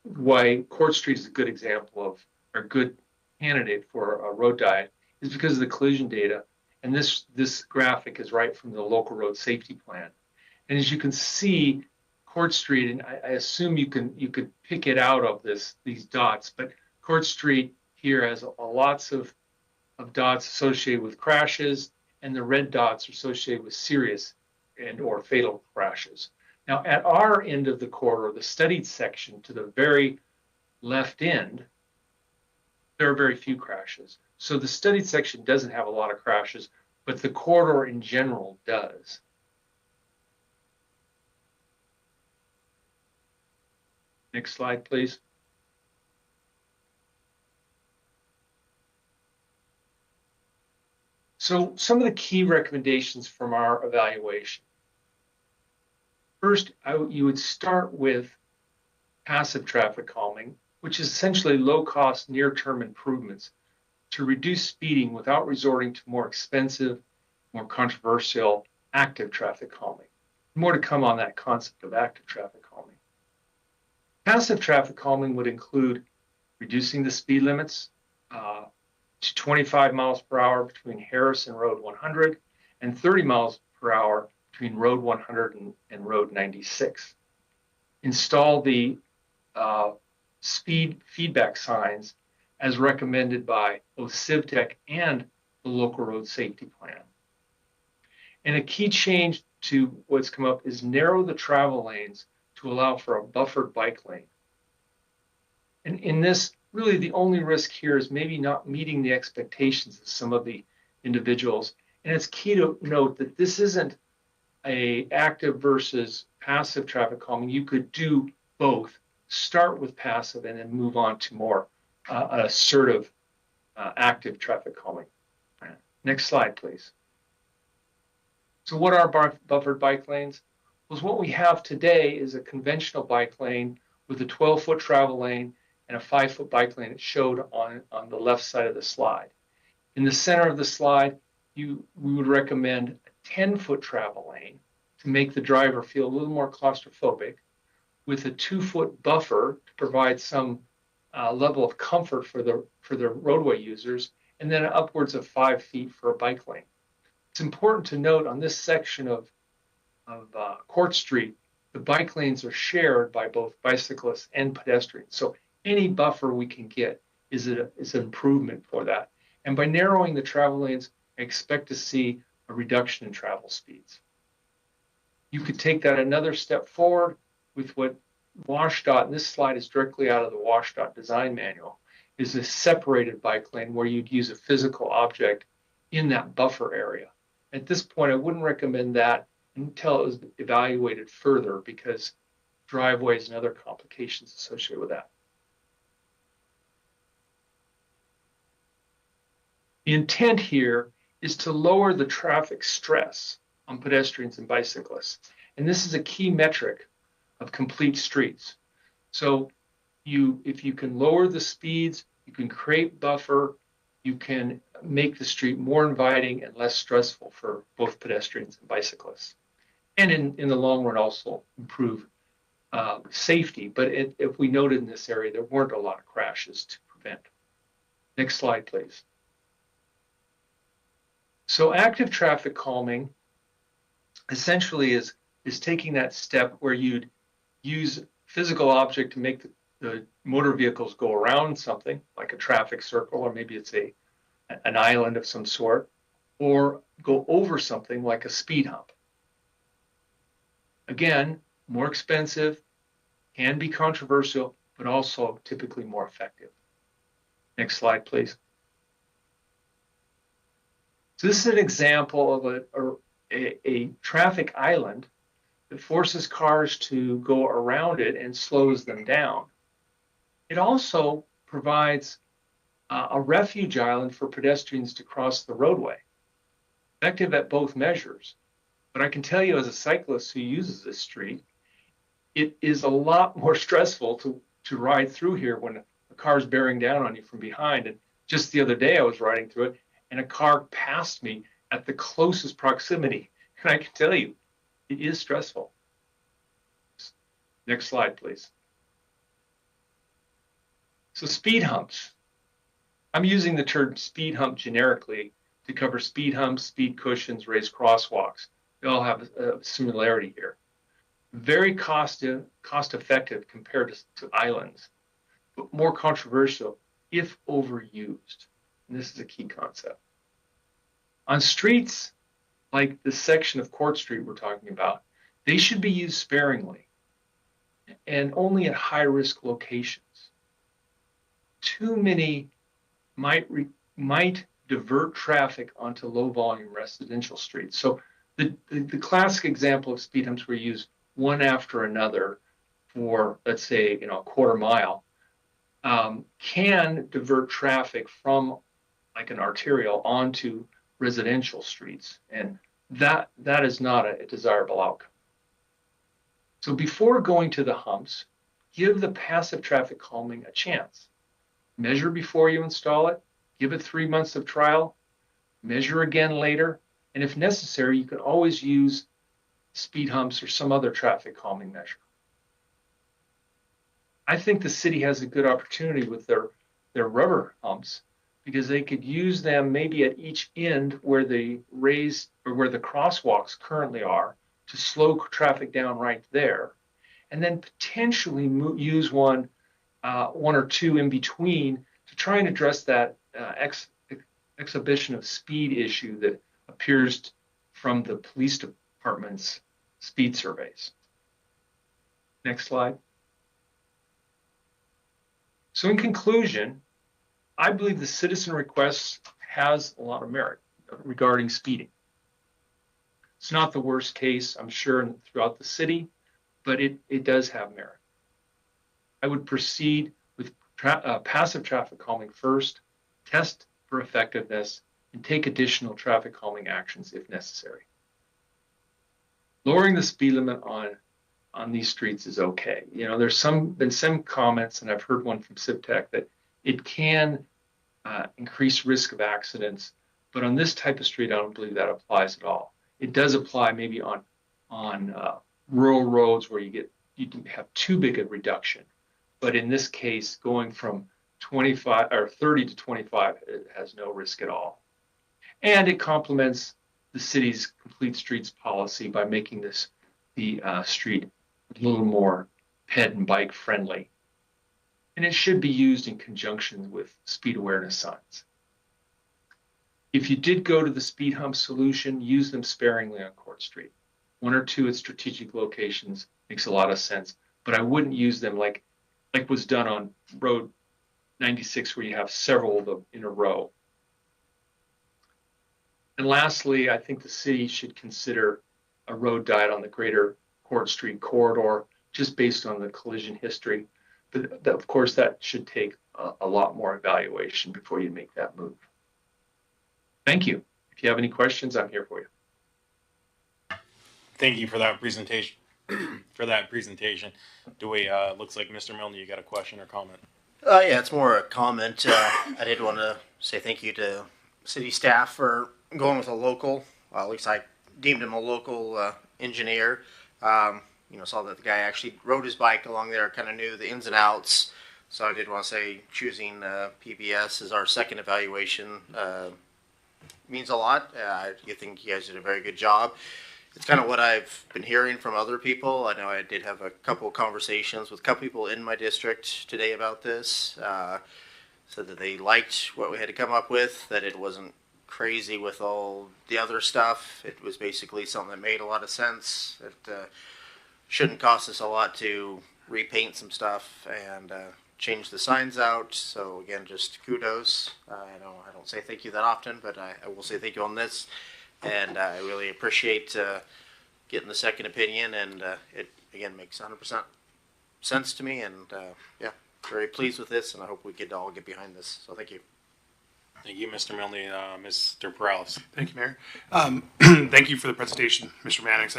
why Court Street is a good example of, or a good candidate for a road diet, is because of the collision data. And this graphic is right from the local road safety plan. And as you can see, Court Street, and I assume you could pick it out of these dots, but Court Street here has lots of dots associated with crashes, and the red dots are associated with serious and or fatal crashes. Now, at our end of the corridor, the studied section to the very left end, there are very few crashes. So the studied section doesn't have a lot of crashes, but the corridor in general does. Next slide, please. So some of the key recommendations from our evaluation. First, you would start with passive traffic calming, which is essentially low-cost, near-term improvements to reduce speeding without resorting to more expensive, more controversial active traffic calming. More to come on that concept of active traffic calming. Passive traffic calming would include reducing the speed limits to 25 miles per hour between Harris and Road 100 and 30 miles per hour between Road 100 and Road 96. Install the speed feedback signs as recommended by both CivTech and the local road safety plan. And a key change to what's come up is narrow the travel lanes to allow for a buffered bike lane. And in this, really the only risk here is maybe not meeting the expectations of some of the individuals. And it's key to note that this isn't a active versus passive traffic calming. You could do both, start with passive and then move on to more assertive active traffic calming. Next slide, please. So what are buffered bike lanes? Well, what we have today is a conventional bike lane with a 12-foot travel lane and a 5-foot bike lane. It's showed on the left side of the slide. In the center of the slide, we would recommend a 10-foot travel lane to make the driver feel a little more claustrophobic, with a 2-foot buffer to provide some level of comfort for the roadway users, and then upwards of 5 feet for a bike lane. It's important to note on this section of Court Street, the bike lanes are shared by both bicyclists and pedestrians. So any buffer we can get is an improvement for that. And by narrowing the travel lanes, I expect to see a reduction in travel speeds. You could take that another step forward with what WashDOT, and this slide is directly out of the WashDOT design manual, is a separated bike lane where you'd use a physical object in that buffer area. At this point, I wouldn't recommend that until it was evaluated further because driveways and other complications associated with that. The intent here is to lower the traffic stress on pedestrians and bicyclists. And this is a key metric of complete streets. So if you can lower the speeds, you can create buffer, you can make the street more inviting and less stressful for both pedestrians and bicyclists. And in the long run, also improve safety. But if we noted in this area, there weren't a lot of crashes to prevent. Next slide, please. So active traffic calming essentially is taking that step where you'd use physical object to make the motor vehicles go around something, like a traffic circle, or maybe it's an island of some sort, or go over something like a speed hump. Again, more expensive, can be controversial, but also typically more effective. Next slide, please. So this is an example of a traffic island that forces cars to go around it and slows them down. It also provides a refuge island for pedestrians to cross the roadway. Effective at both measures. But I can tell you as a cyclist who uses this street, it is a lot more stressful to ride through here when a car's bearing down on you from behind. And just the other day I was riding through it and a car passed me at the closest proximity. And I can tell you, it is stressful. Next slide, please. So speed humps. I'm using the term speed hump generically to cover speed humps, speed cushions, raised crosswalks. They all have a similarity here. Very cost effective compared to islands, but more controversial if overused. And this is a key concept. On streets like the section of Court Street we're talking about, they should be used sparingly and only at high-risk locations. Too many might divert traffic onto low-volume residential streets. So the classic example of speed humps where you use one after another for, let's say, a quarter mile, can divert traffic from like an arterial onto residential streets. And that is not a desirable outcome. So before going to the humps, give the passive traffic calming a chance. Measure before you install it, give it 3 months of trial, measure again later, and if necessary, you can always use speed humps or some other traffic calming measure. I think the city has a good opportunity with their rubber humps because they could use them maybe at each end where the raised or where the crosswalks currently are to slow traffic down right there, and then potentially use one or two in between to try and address that exhibition of speed issue that appears from the police department's speed surveys. Next slide. So in conclusion, I believe the citizen request has a lot of merit regarding speeding. It's not the worst case, I'm sure, throughout the city, but it does have merit. I would proceed with passive traffic calming first, test for effectiveness, and take additional traffic calming actions if necessary. Lowering the speed limit on these streets is okay. There's been some comments, and I've heard one from CivTech, that it can increase risk of accidents, but on this type of street, I don't believe that applies at all. It does apply maybe on rural roads where you have too big a reduction, but in this case, going from 25 or 30 to 25, it has no risk at all. And it complements the city's complete streets policy by making the street a little more ped and bike friendly. And it should be used in conjunction with speed awareness signs. If you did go to the speed hump solution, use them sparingly on Court Street. 1 or 2 at strategic locations makes a lot of sense, but I wouldn't use them like was done on Road 96 where you have several of them in a row. And lastly, I think the city should consider a road diet on the greater Court Street corridor just based on the collision history. But of course, that should take a lot more evaluation before you make that move. Thank you. If you have any questions, I'm here for you. Thank you for that presentation. for that presentation. Do we, looks like Mr. Milne, you got a question or comment? Yeah, it's more a comment. I did want to say thank you to city staff for going with a local. At least I deemed him a local engineer. Saw that the guy actually rode his bike along there, kind of knew the ins and outs. So I did want to say choosing PBS as our second evaluation means a lot. I think you guys did a very good job. It's kind of what I've been hearing from other people. I know I did have a couple of conversations with a couple people in my district today about this. Said that they liked what we had to come up with, that it wasn't crazy with all the other stuff. It was basically something that made a lot of sense. It shouldn't cost us a lot to repaint some stuff and change the signs out. So again, just kudos. I don't say thank you that often, but I will say thank you on this. And I really appreciate getting the second opinion, and it again makes 100% sense to me. And yeah, very pleased with this, and I hope we could all get behind this. So thank you. Thank you, Mr. Milne. Mr. Perales. Thank you, Mayor. Thank you for the presentation, Mr. Mannix.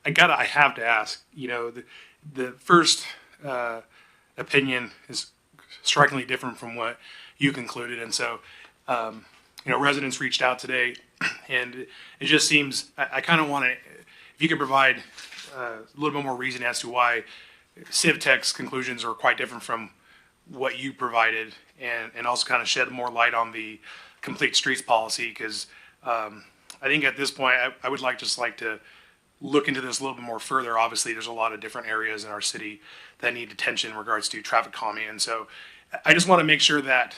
I have to ask. The first opinion is strikingly different from what you concluded, and so residents reached out today, and it just seems I kind of want to, if you could provide a little bit more reason as to why CivTech's conclusions are quite different from what you provided, and also kind of shed more light on the complete streets policy, because I think at this point I would like to look into this a little bit more further. Obviously, there's a lot of different areas in our city that need attention in regards to traffic calming, and so I just want to make sure that,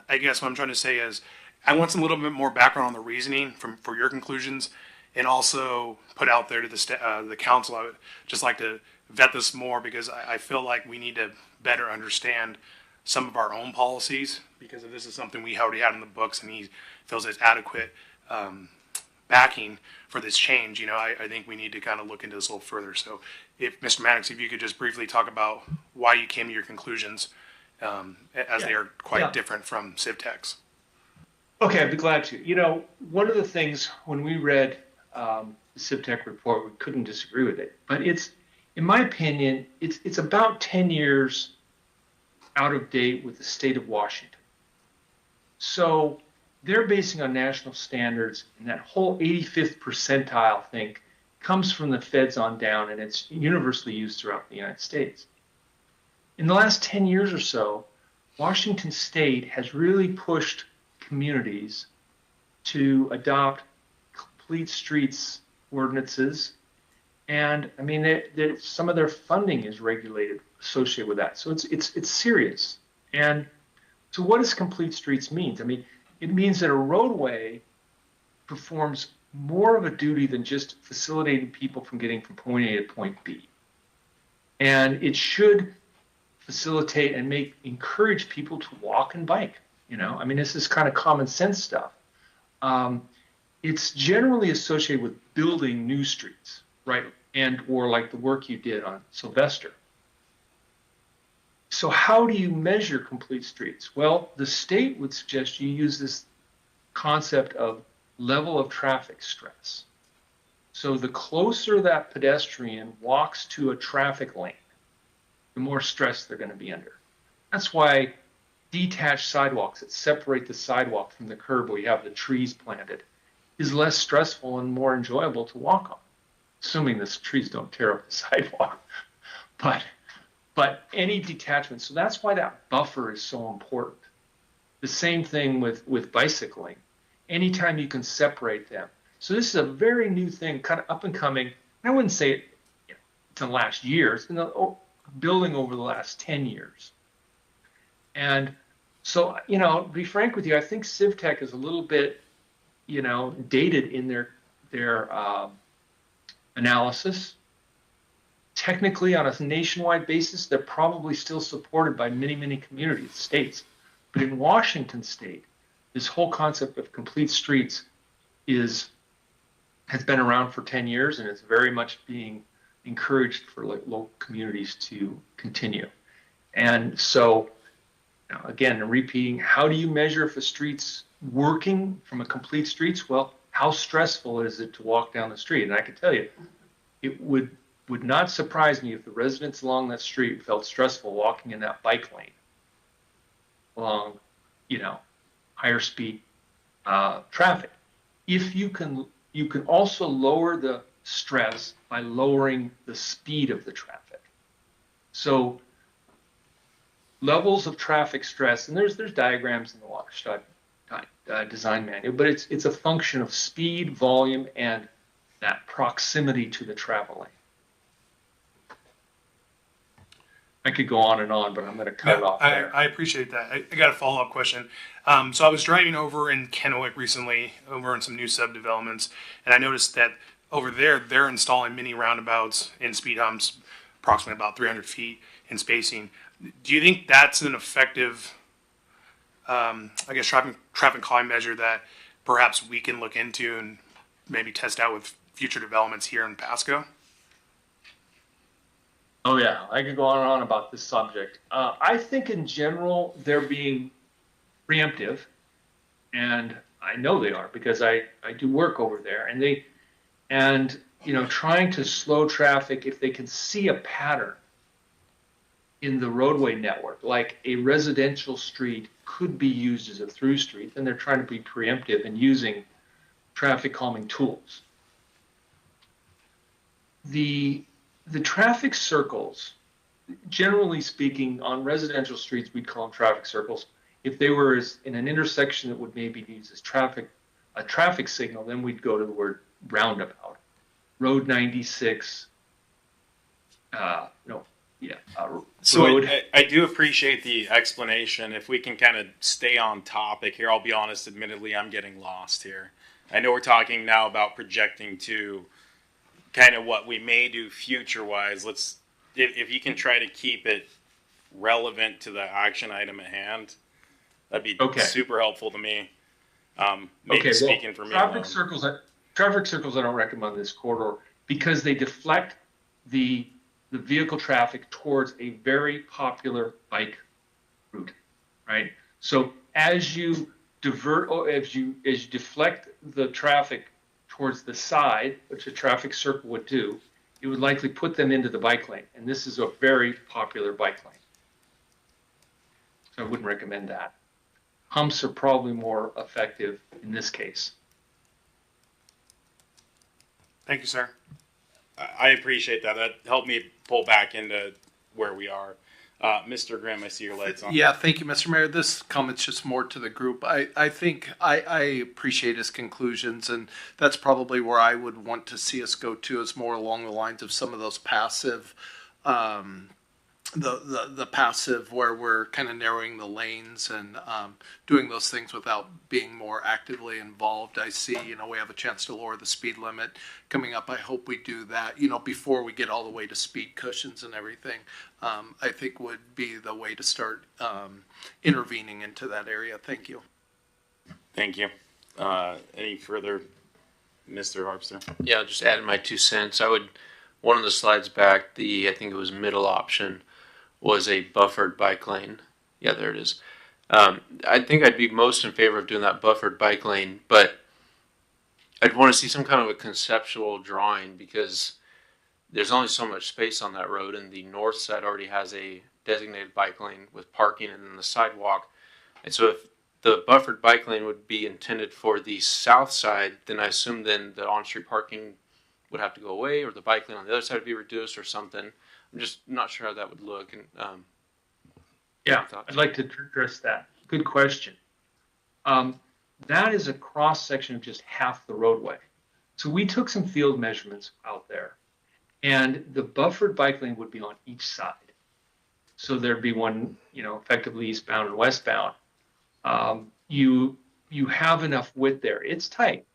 I guess what I'm trying to say is, I want some little bit more background on the reasoning for your conclusions, and also put out there to the council. I would just like to vet this more, because I feel like we need to better understand some of our own policies, because if this is something we already had in the books and he feels there's adequate backing for this change, I think we need to kind of look into this a little further. So if Mr. Maddox, if you could just briefly talk about why you came to your conclusions, as they are quite different from CivTech's. Okay, I'd be glad to. One of the things when we read the CivTech report, we couldn't disagree with it. But it's, in my opinion, it's about 10 years out of date with the state of Washington. So they're basing on national standards, and that whole 85th percentile thing comes from the feds on down, and it's universally used throughout the United States. In the last 10 years or so, Washington State has really pushed communities to adopt complete streets ordinances, and I mean, some of their funding is regulated associated with that. So it's serious. And so, what does complete streets mean? I mean, it means that a roadway performs more of a duty than just facilitating people from getting from point A to point B, and it should facilitate and encourage people to walk and bike. I mean, this is kind of common sense stuff. It's generally associated with building new streets, right? Or like the work you did on Sylvester. So how do you measure complete streets? Well, the state would suggest you use this concept of level of traffic stress. So the closer that pedestrian walks to a traffic lane, the more stress they're going to be under. That's why detached sidewalks that separate the sidewalk from the curb, where you have the trees planted, is less stressful and more enjoyable to walk on, assuming the trees don't tear up the sidewalk. But any detachment, so that's why that buffer is so important. The same thing with bicycling. Anytime you can separate them. So this is a very new thing, kind of up and coming. I wouldn't say it's in the last year. It's been building over the last 10 years. And so, to be frank with you, I think CivTech is a little bit, dated in their analysis. Technically, on a nationwide basis, they're probably still supported by many, many communities, states. But in Washington State, this whole concept of complete streets has been around for 10 years, and it's very much being encouraged for local communities to continue. And so, again, repeating, how do you measure if a street's working from a complete streets? Well, how stressful is it to walk down the street? And I can tell you, it would would not surprise me if the residents along that street felt stressful walking in that bike lane along, higher speed traffic. If you can also lower the stress by lowering the speed of the traffic. So levels of traffic stress, and there's diagrams in the watershed design manual, but it's a function of speed, volume, and that proximity to the travel lane. I could go on and on, but I'm going to cut it off there. I appreciate that. I got a follow-up question. So I was driving over in Kennewick recently, over in some new subdevelopments, and I noticed that over there, they're installing mini roundabouts in speed humps, approximately about 300 feet in spacing. Do you think that's an effective, traffic calming measure that perhaps we can look into and maybe test out with future developments here in Pasco? Oh yeah, I could go on and on about this subject. I think in general they're being preemptive, and I know they are because I do work over there, and trying to slow traffic if they can see a pattern in the roadway network, like a residential street could be used as a through street, then they're trying to be preemptive and using traffic calming tools. The traffic circles, generally speaking, on residential streets, we'd call them traffic circles. If they were in an intersection that would maybe be used as a traffic signal, then we'd go to the word roundabout. Road 96, So I do appreciate the explanation. If we can kind of stay on topic here, I'll be honest, admittedly, I'm getting lost here. I know we're talking now about projecting to kind of what we may do future-wise. If you can try to keep it relevant to the action item at hand, that'd be super helpful to me. Speaking for me. Traffic circles, I don't recommend this corridor because they deflect the vehicle traffic towards a very popular bike route, right? So as you deflect the traffic towards the side, which a traffic circle would do, it would likely put them into the bike lane. And this is a very popular bike lane. So I wouldn't recommend that. Humps are probably more effective in this case. Thank you, sir. I appreciate that. That helped me pull back into where we are. Mr. Grimm, I see your lights on. Yeah, thank you, Mr. Mayor. This comment's just more to the group. I think I appreciate his conclusions, and that's probably where I would want to see us go to, is more along the lines of some of those passive, the passive where we're kind of narrowing the lanes and doing those things without being more actively involved. I see, we have a chance to lower the speed limit coming up. I hope we do that, before we get all the way to speed cushions and everything. I think would be the way to start intervening into that area. Thank you. Thank you. Any further, Mr. Harpster? Yeah, just adding my 2 cents. One of the slides back, I think it was middle option, was a buffered bike lane. Yeah, there it is. I think I'd be most in favor of doing that buffered bike lane, but I'd want to see some kind of a conceptual drawing because there's only so much space on that road, and the north side already has a designated bike lane with parking and then the sidewalk. And so if the buffered bike lane would be intended for the south side, then I assume then the on-street parking would have to go away, or the bike lane on the other side would be reduced or something. I'm just not sure how that would look. And yeah, I'd like to address that. Good question. That is a cross section of just half the roadway. So we took some field measurements out there, and the buffered bike lane would be on each side. So there'd be one, effectively eastbound and westbound. You have enough width there. It's tight,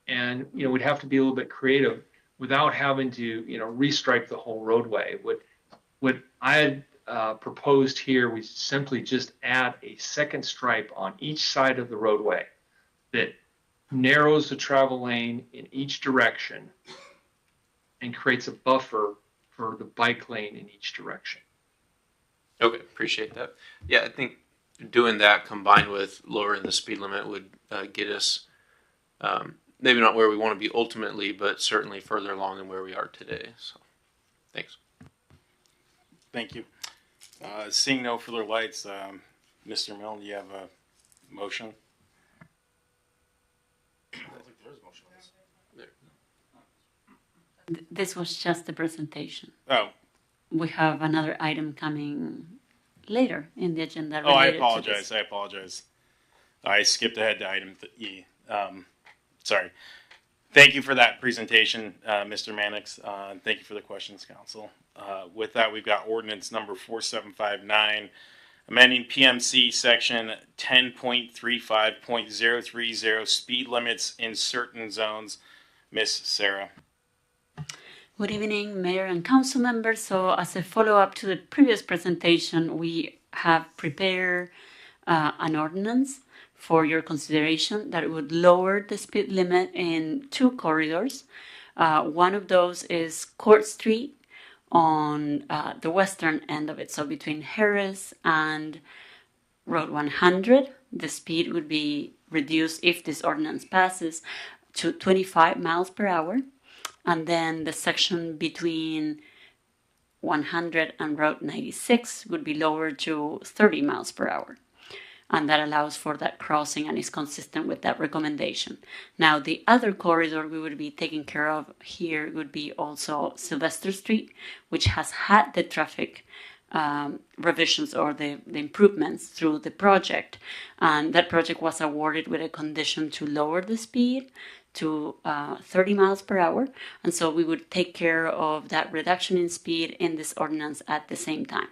and we'd have to be a little bit creative without having to restripe the whole roadway. What I had proposed here, we simply just add a second stripe on each side of the roadway that narrows the travel lane in each direction and creates a buffer for the bike lane in each direction. Okay, appreciate that. Yeah, I think doing that combined with lowering the speed limit would get us maybe not where we want to be ultimately, but certainly further along than where we are today. So Thanks. Thank you. Seeing no further lights, Mr. Milne, you have a motion? This was just the presentation. Oh. We have another item coming later in the agenda. Oh, I related to apologize. this. I apologize. I skipped ahead to item E. Sorry. Thank you for that presentation, Mr. Mannix. Thank you for the questions, Council. With that, we've got ordinance number 4759, amending PMC section 10.35.030, speed limits in certain zones. Miss Sarah. Good evening, Mayor and Council members. So as a follow-up to the previous presentation, we have prepared an ordinance for your consideration that would lower the speed limit in two corridors. One of those is Court Street on the western end of it, so between Harris and Road 100. The speed would be reduced if this ordinance passes to 25 miles per hour. And then the section between 100 and Road 96 would be lowered to 30 miles per hour. And that allows for that crossing and is consistent with that recommendation. Now, the other corridor we would be taking care of here would be also Sylvester Street, which has had the traffic revisions or the improvements through the project. And that project was awarded with a condition to lower the speed to 30 miles per hour. And so we would take care of that reduction in speed in this ordinance at the same time.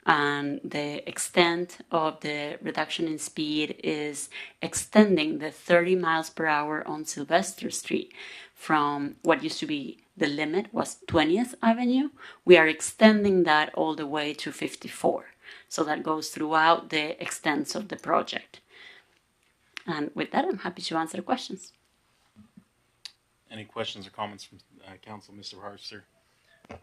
And the extent of the reduction in speed is extending the 30 miles per hour on Sylvester Street from what used to be the limit was 20th Avenue. We are extending that all the way to 54. So that goes throughout the extents of the project. And with that, I'm happy to answer questions. Any questions or comments from Council, Mr. Harvester?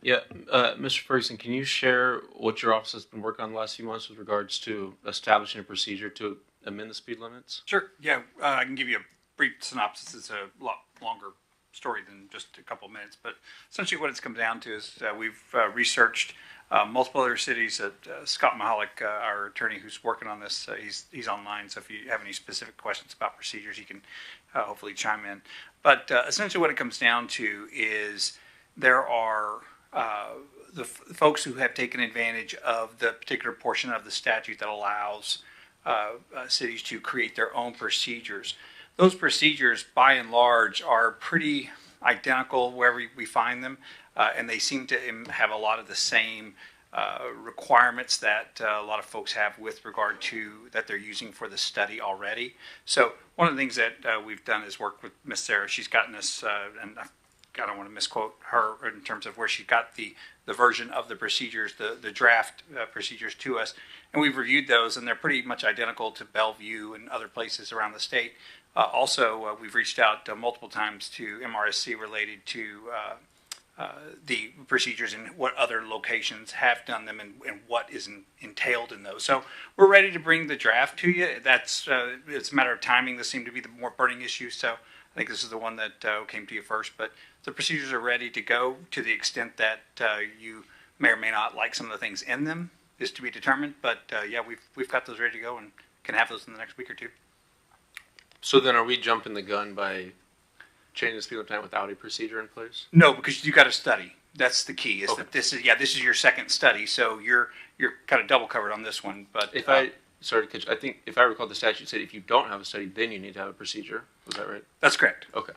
Yeah, Mr. Ferguson, can you share what your office has been working on the last few months with regards to establishing a procedure to amend the speed limits? Sure. Yeah, I can give you a brief synopsis. It's a lot longer story than just a couple of minutes, but essentially what it's come down to is we've researched multiple other cities. Scott Mahalik, our attorney who's working on this, he's online, so if you have any specific questions about procedures, you can hopefully chime in. But essentially what it comes down to is there are the folks who have taken advantage of the particular portion of the statute that allows cities to create their own procedures. Those procedures, by and large, are pretty identical wherever we find them, and they seem to have a lot of the same requirements that a lot of folks have with regard to that they're using for the study already. So one of the things that we've done is work with Miss Sarah. She's gotten us, and I don't want to misquote her in terms of where she got the version of the procedures, the draft procedures to us. And we've reviewed those, and they're pretty much identical to Bellevue and other places around the state. Also, we've reached out multiple times to MRSC related to the procedures and what other locations have done them and what is entailed in those. So we're ready to bring the draft to you. That's it's a matter of timing. This seemed to be the more burning issue, so I think this is the one that came to you first. But the procedures are ready to go to the extent that you may or may not like some of the things in them is to be determined. But yeah, we've got those ready to go and can have those in the next week or two. So then are we jumping the gun by changing the speed limit time without a procedure in place? No, because you got to study. That's the key. Is that this is your second study, so you're kind of double covered on this one. But if I think if I recall the statute said if you don't have a study, then you need to have a procedure. Was that right? That's correct. Okay.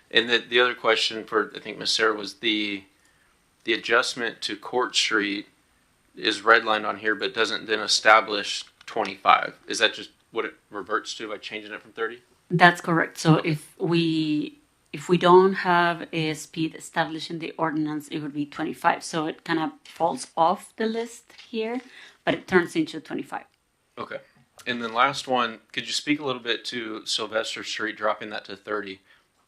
And the other question for I think Ms. Sarah was the adjustment to Court Street is redlined on here, but doesn't then establish 25. Is that just what it reverts to by changing it from 30? That's correct. So if we don't have a speed established in the ordinance, it would be 25. So it kind of falls off the list here, but it turns into 25. Okay. And then last one, could you speak a little bit to Sylvester Street, dropping that to 30?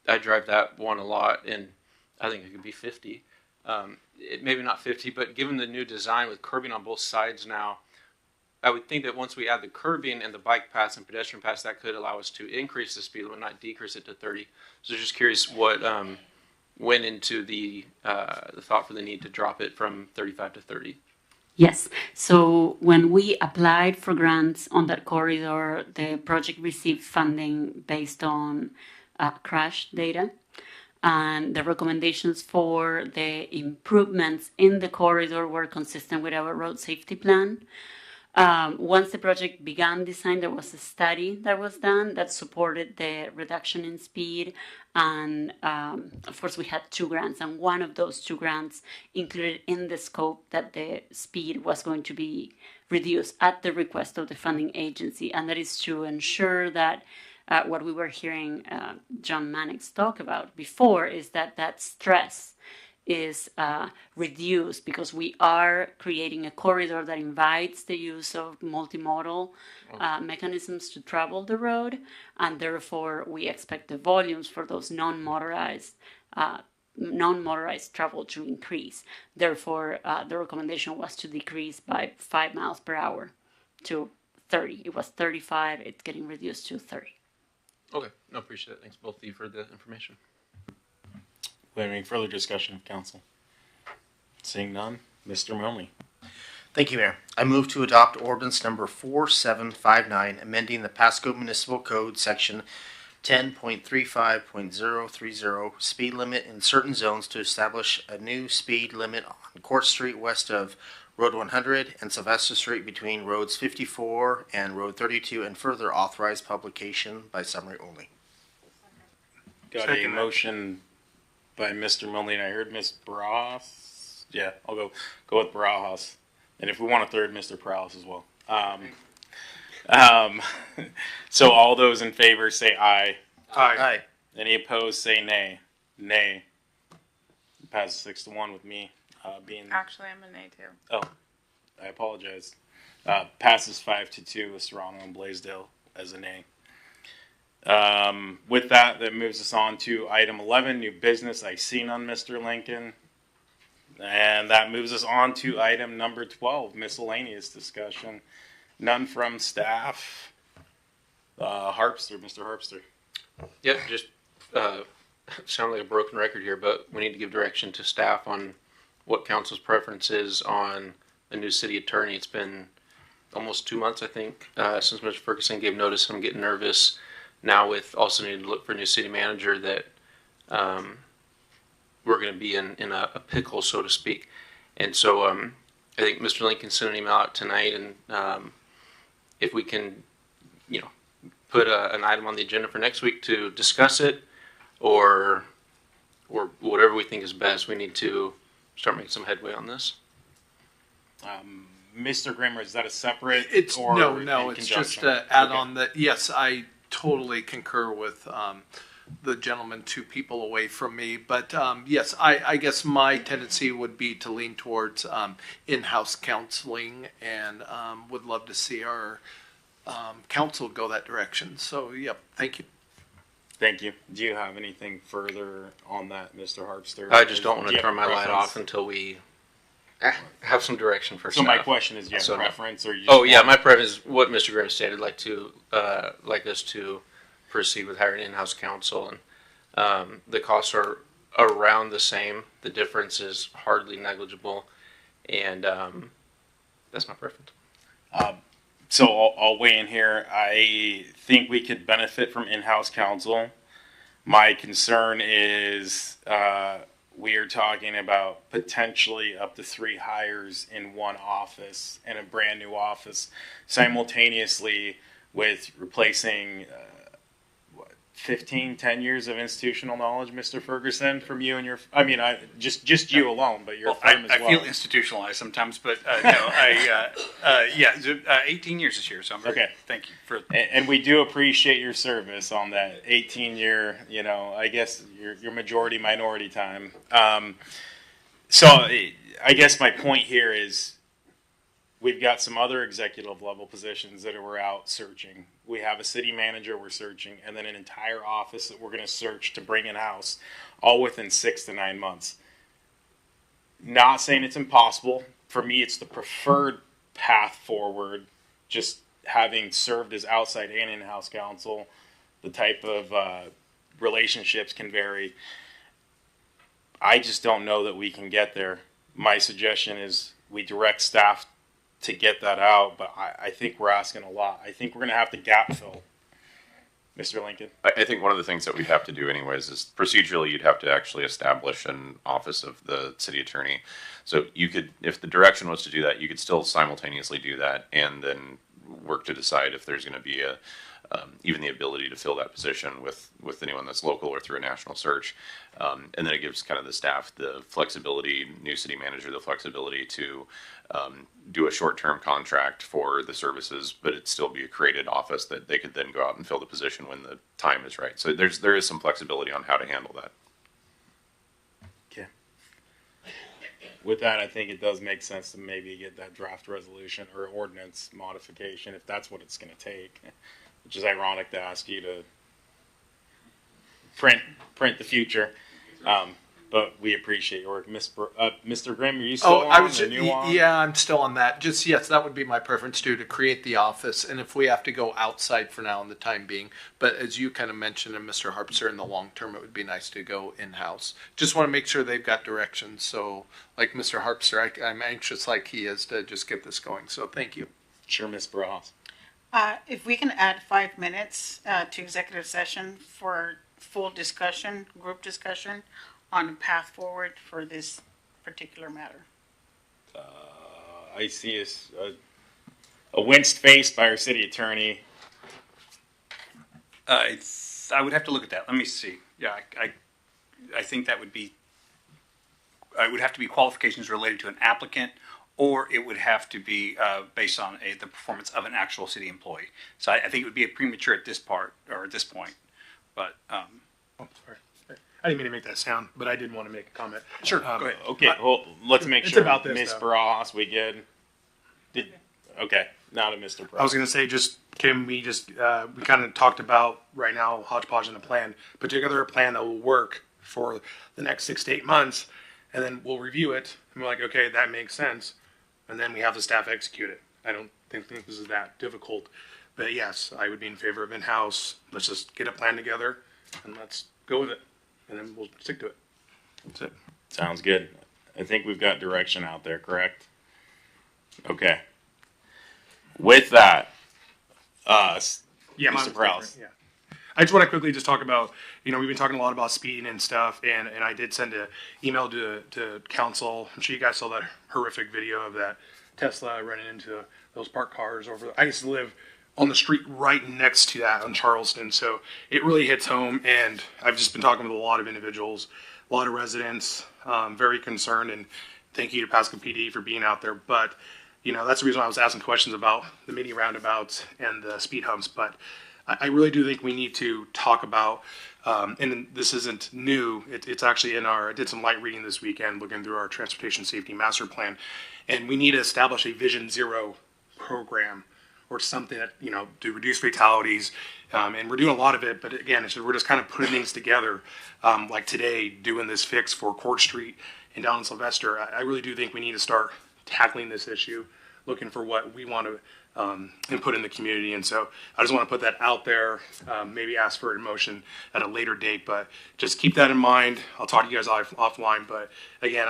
I drive that one a lot, and I think it could be 50. Maybe not 50, but given the new design with curbing on both sides now, I would think that once we add the curbing and the bike paths and pedestrian paths, that could allow us to increase the speed limit, not decrease it to 30. So just curious what went into the thought for the need to drop it from 35 to 30. Yes. So when we applied for grants on that corridor, the project received funding based on crash data. And the recommendations for the improvements in the corridor were consistent with our road safety plan. Once the project began design, there was a study that was done that supported the reduction in speed. And of course, we had 2 grants, and one of those 2 grants included in the scope that the speed was going to be reduced at the request of the funding agency. And that is to ensure that what we were hearing John Mannix talk about before is that stress is reduced, because we are creating a corridor that invites the use of multimodal mechanisms to travel the road, and therefore we expect the volumes for those non-motorized travel to increase. Therefore, the recommendation was to decrease by 5 miles per hour to 30. It was 35. It's getting reduced to 30. Okay, no, appreciate it. Thanks both of you for the information. We have any further discussion of council? Seeing none, Mr. Mahoney. Thank you, Mayor. I move to adopt ordinance number 4759, amending the Pasco Municipal Code, section 10.35.030, speed limit in certain zones to establish a new speed limit on Court Street west of Road 100 and Sylvester Street between Roads 54 and Road 32, and further authorize publication by summary only. Got a motion by Mr. Milne, and I heard Ms. Barajas. Yeah, I'll go with Barajas. And if we want a third, Mr. Prowse as well. So all those in favor say aye. Aye. Any opposed say nay. Nay. It passes 6-1 with me being. Actually, I'm a nay too. Oh, I apologize. Passes 5-2 with Serrano and Blaisdell as a nay. With that moves us on to item 11, new business. I see none, Mr. Lincoln. And that moves us on to item number 12, miscellaneous discussion. None from staff. Harpster, Mr. Harpster. Yep, just sound like a broken record here, but we need to give direction to staff on what council's preference is on a new city attorney. It's been almost 2 months, I think, since Mr. Ferguson gave notice. I'm getting nervous now with also needing to look for a new city manager that we're going to be in a pickle, so to speak. And so I think Mr. Lincoln sent an email out tonight, and if we can, put an item on the agenda for next week to discuss it, or whatever we think is best, we need to start making some headway on this. Mr. Grimmer, is that a separate? It's or no. It's just to add on that. Yes, I totally concur with the gentleman 2 people away from me. But yes, I guess my tendency would be to lean towards in-house counseling, and would love to see our council go that direction. So, yep, thank you. Thank you. Do you have anything further on that, Mr. Harpster? I just don't want to turn my light off until we have some direction for So staff. my question is, do you have a preference, or you my preference is what Mr. Grimm stated. Like us to proceed with hiring in-house counsel, and the costs are around the same. The difference is hardly negligible, and that's my preference. So I'll weigh in here. I think we could benefit from in-house counsel. My concern is we are talking about potentially up to 3 hires in one office, in a brand new office, simultaneously with replacing 10 years of institutional knowledge, Mr. Ferguson, from you and your, just you alone, but your firm as well. I feel institutionalized sometimes, but no, 18 years this year, so I'm very, okay. Thank you for. And we do appreciate your service on that 18-year, I guess your majority minority time. So I guess my point here is we've got some other executive level positions that we're out searching. We have a city manager we're searching, and then an entire office that we're going to search to bring in-house, all within 6 to 9 months. Not saying it's impossible. For me, it's the preferred path forward, just having served as outside and in-house counsel. The type of relationships can vary. I just don't know that we can get there. My suggestion is we direct staff to get that out, but I think we're asking a lot. I think we're going to have to gap fill. Mr. Lincoln? I think one of the things that we'd have to do anyways is procedurally you'd have to actually establish an office of the city attorney. So you could, if the direction was to do that, you could still simultaneously do that and then work to decide if there's going to be a even the ability to fill that position with anyone that's local or through a national search. And then it gives kind of the staff the flexibility, new city manager, the flexibility to do a short-term contract for the services, but it'd still be a created office that they could then go out and fill the position when the time is right. So there is some flexibility on how to handle that. Okay. With that, I think it does make sense to maybe get that draft resolution or ordinance modification if that's what it's going to take. Which is ironic to ask you to print the future. But we appreciate your work. Mr. Grimm, are you still on? I was the new on? Yeah, I'm still on that. Just, yes, that would be my preference too, to create the office. And if we have to go outside for now in the time being, but as you kind of mentioned, and Mr. Harpster, in the long term, it would be nice to go in-house. Just want to make sure they've got direction. So like Mr. Harpster, I'm anxious like he is to just get this going. So thank you. Sure, Ms. Barajas. If we can add 5 minutes to executive session for full discussion, group discussion on the path forward for this particular matter. I see a winced face by our city attorney. I would have to look at that. Let me see. Yeah, I think that would be, it would have to be qualifications related to an applicant, or it would have to be based on the performance of an actual city employee. So I think it would be a premature at this part, or at this point. But sorry. I didn't mean to make that sound, but I did want to make a comment. Sure, go ahead. Okay, well, let's make it's sure, about this, Ms. though. Barajas, we good? Okay, now to Mr. Barajas. I was going to say, Kim, we kind of talked about right now hodgepodge in a plan, put together a plan that will work for the next 6 to 8 months, and then we'll review it, and we're like, okay, that makes sense, and then we have the staff execute it. I don't think this is that difficult, but yes, I would be in favor of in-house. Let's just get a plan together, and let's go with it, and then we'll stick to it. That's it. Sounds good. I think we've got direction out there, correct? Okay. With that, Mr. Prowse. Yeah. I just want to quickly just talk about, we've been talking a lot about speeding and stuff, and I did send an email to council. I'm sure you guys saw that horrific video of that Tesla running into those parked cars over. I used to live on the street right next to that on Charleston, so it really hits home, and I've just been talking with a lot of individuals, a lot of residents, very concerned, and thank you to Pasco PD for being out there. But that's the reason why I was asking questions about the mini roundabouts and the speed humps. But I really do think we need to talk about, and this isn't new, it's actually I did some light reading this weekend looking through our transportation safety master plan, and we need to establish a Vision Zero program or something that, to reduce fatalities. And we're doing a lot of it, but again, we're just kind of putting things together, like today, doing this fix for Court Street and down in Sylvester. I really do think we need to start tackling this issue, looking for what we want to input in the community. And so I just want to put that out there, maybe ask for a motion at a later date, but just keep that in mind. I'll talk to you guys offline. But again,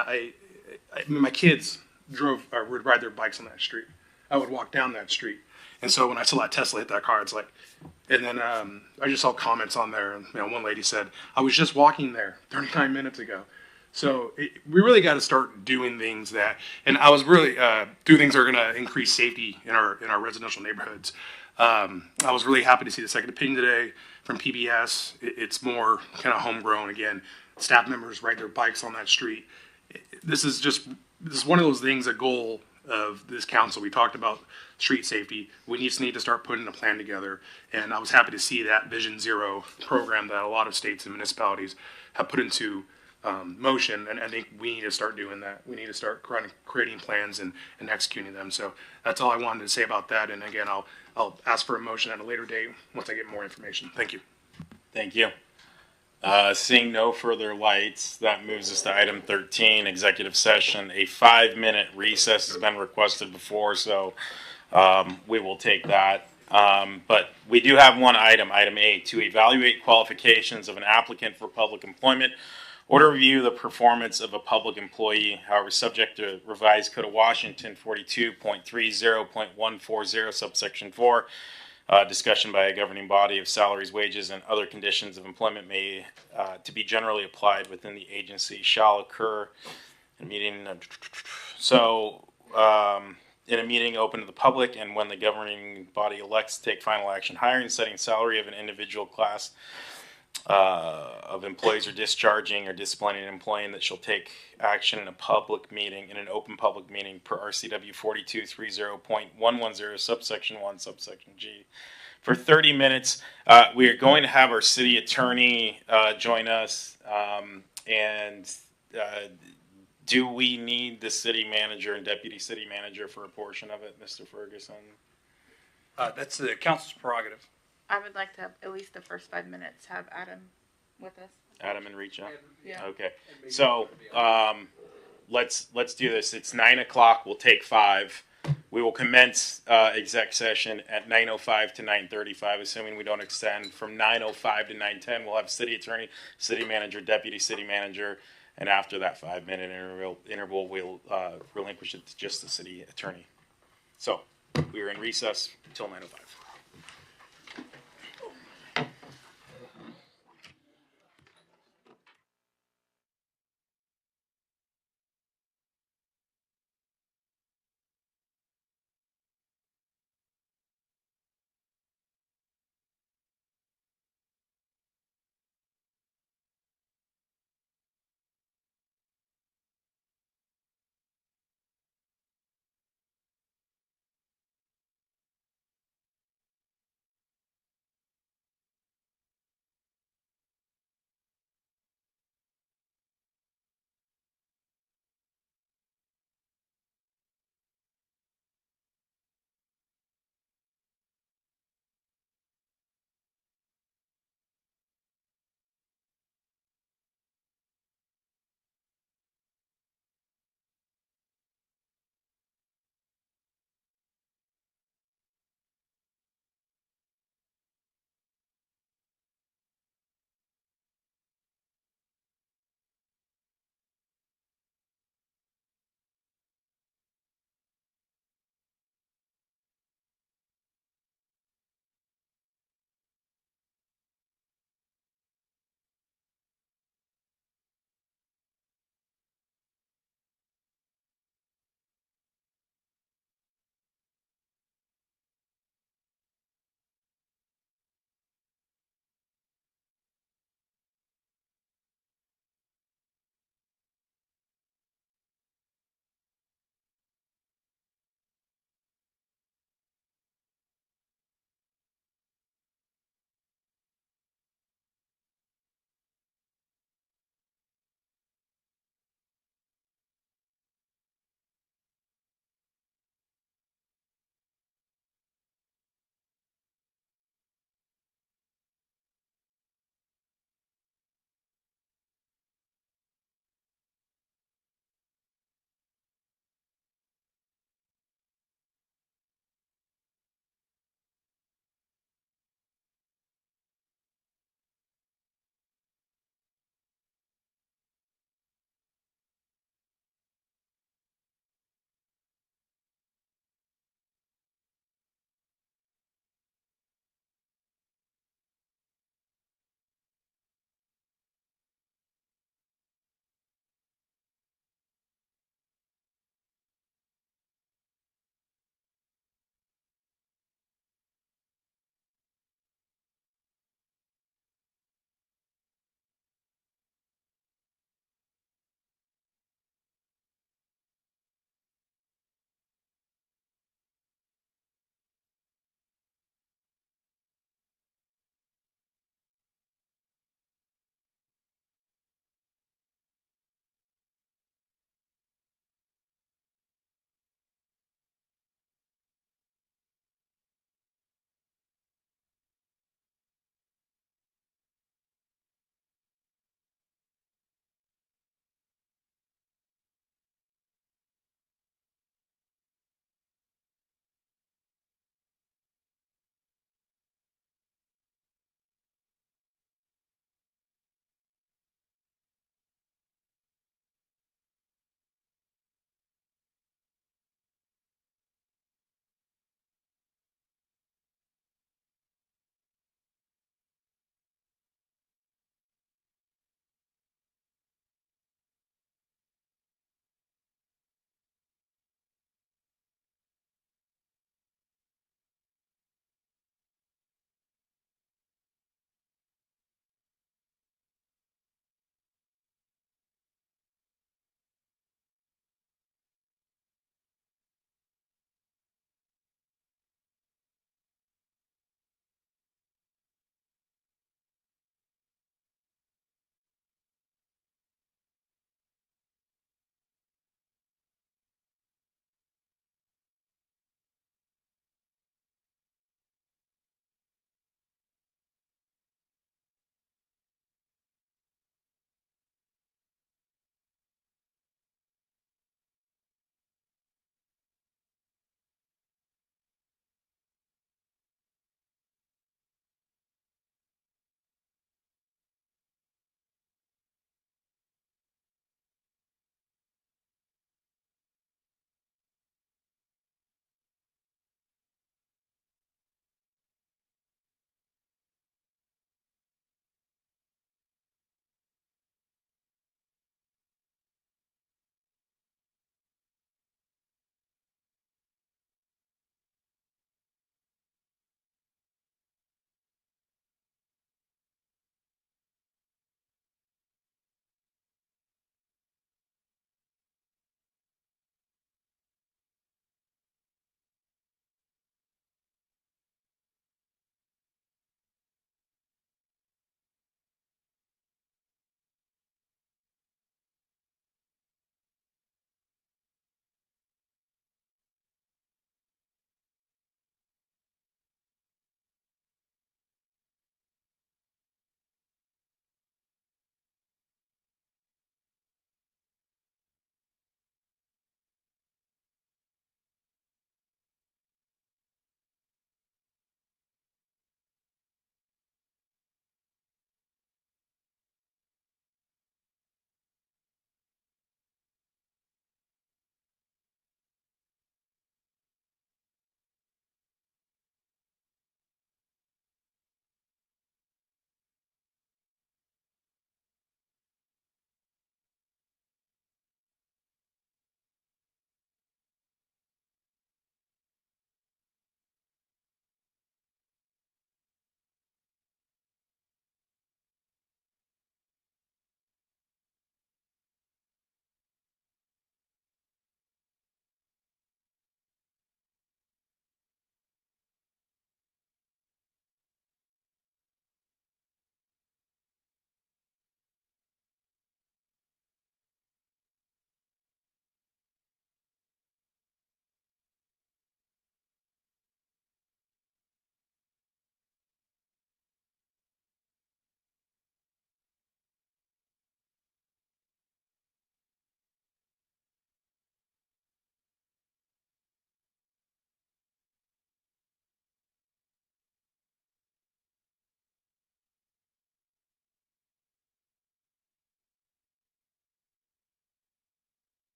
my kids would ride their bikes on that street. I would walk down that street. And so when I saw that Tesla hit that car, it's like, and then I just saw comments on there. And, one lady said, I was just walking there 39 minutes ago. So we really got to start doing things and I was really, do things that are going to increase safety in our residential neighborhoods. I was really happy to see the second opinion today from PBS. It's more kind of homegrown. Again, staff members ride their bikes on that street. This is one of those things, a goal of this council. We talked about street safety. We just need to start putting a plan together. And I was happy to see that Vision Zero program that a lot of states and municipalities have put into motion, and I think we need to start doing that. We need to start creating plans and executing them. So that's all I wanted to say about that. And again, I'll ask for a motion at a later date once I get more information. Thank you. Thank you. Seeing no further lights, that moves us to item 13, executive session. A 5-minute recess has been requested before, so we will take that. But we do have one item, item A, to evaluate qualifications of an applicant for public employment Order review the performance of a public employee, however, subject to revised Code of Washington 42.30.140 subsection 4. Discussion by a governing body of salaries, wages, and other conditions of employment may to be generally applied within the agency shall occur in a meeting. In a meeting open to the public, and when the governing body elects to take final action, hiring, setting salary of an individual class of employees, or discharging or disciplining an employee, that shall take action in a public meeting, in an open public meeting per RCW 4230.110 subsection 1 subsection G. For 30 minutes, we are going to have our city attorney join us, do we need the city manager and deputy city manager for a portion of it, Mr. Ferguson? That's the council's prerogative. I would like to have at least the first 5 minutes have Adam with us. Adam and Richa? Yeah. Okay. So let's do this. It's 9 o'clock. We'll take 5. We will commence exec session at 9:05 to 9:35, assuming we don't extend. From 9:05 to 9:10, we'll have city attorney, city manager, deputy city manager. And after that 5-minute interval, we'll relinquish it to just the city attorney. So we are in recess until 9:05.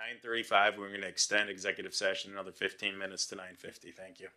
9:35. We're going to extend executive session another 15 minutes to 9:50. Thank you.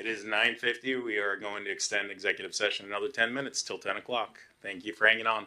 It is 9:50. We are going to extend executive session another 10 minutes till 10 o'clock. Thank you for hanging on.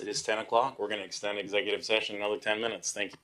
It is 10 o'clock. We're going to extend executive session another 10 minutes. Thank you.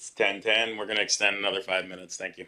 It's 10:10. We're going to extend another 5 minutes. Thank you.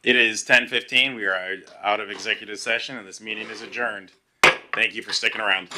It is 10:15. We are out of executive session and this meeting is adjourned. Thank you for sticking around.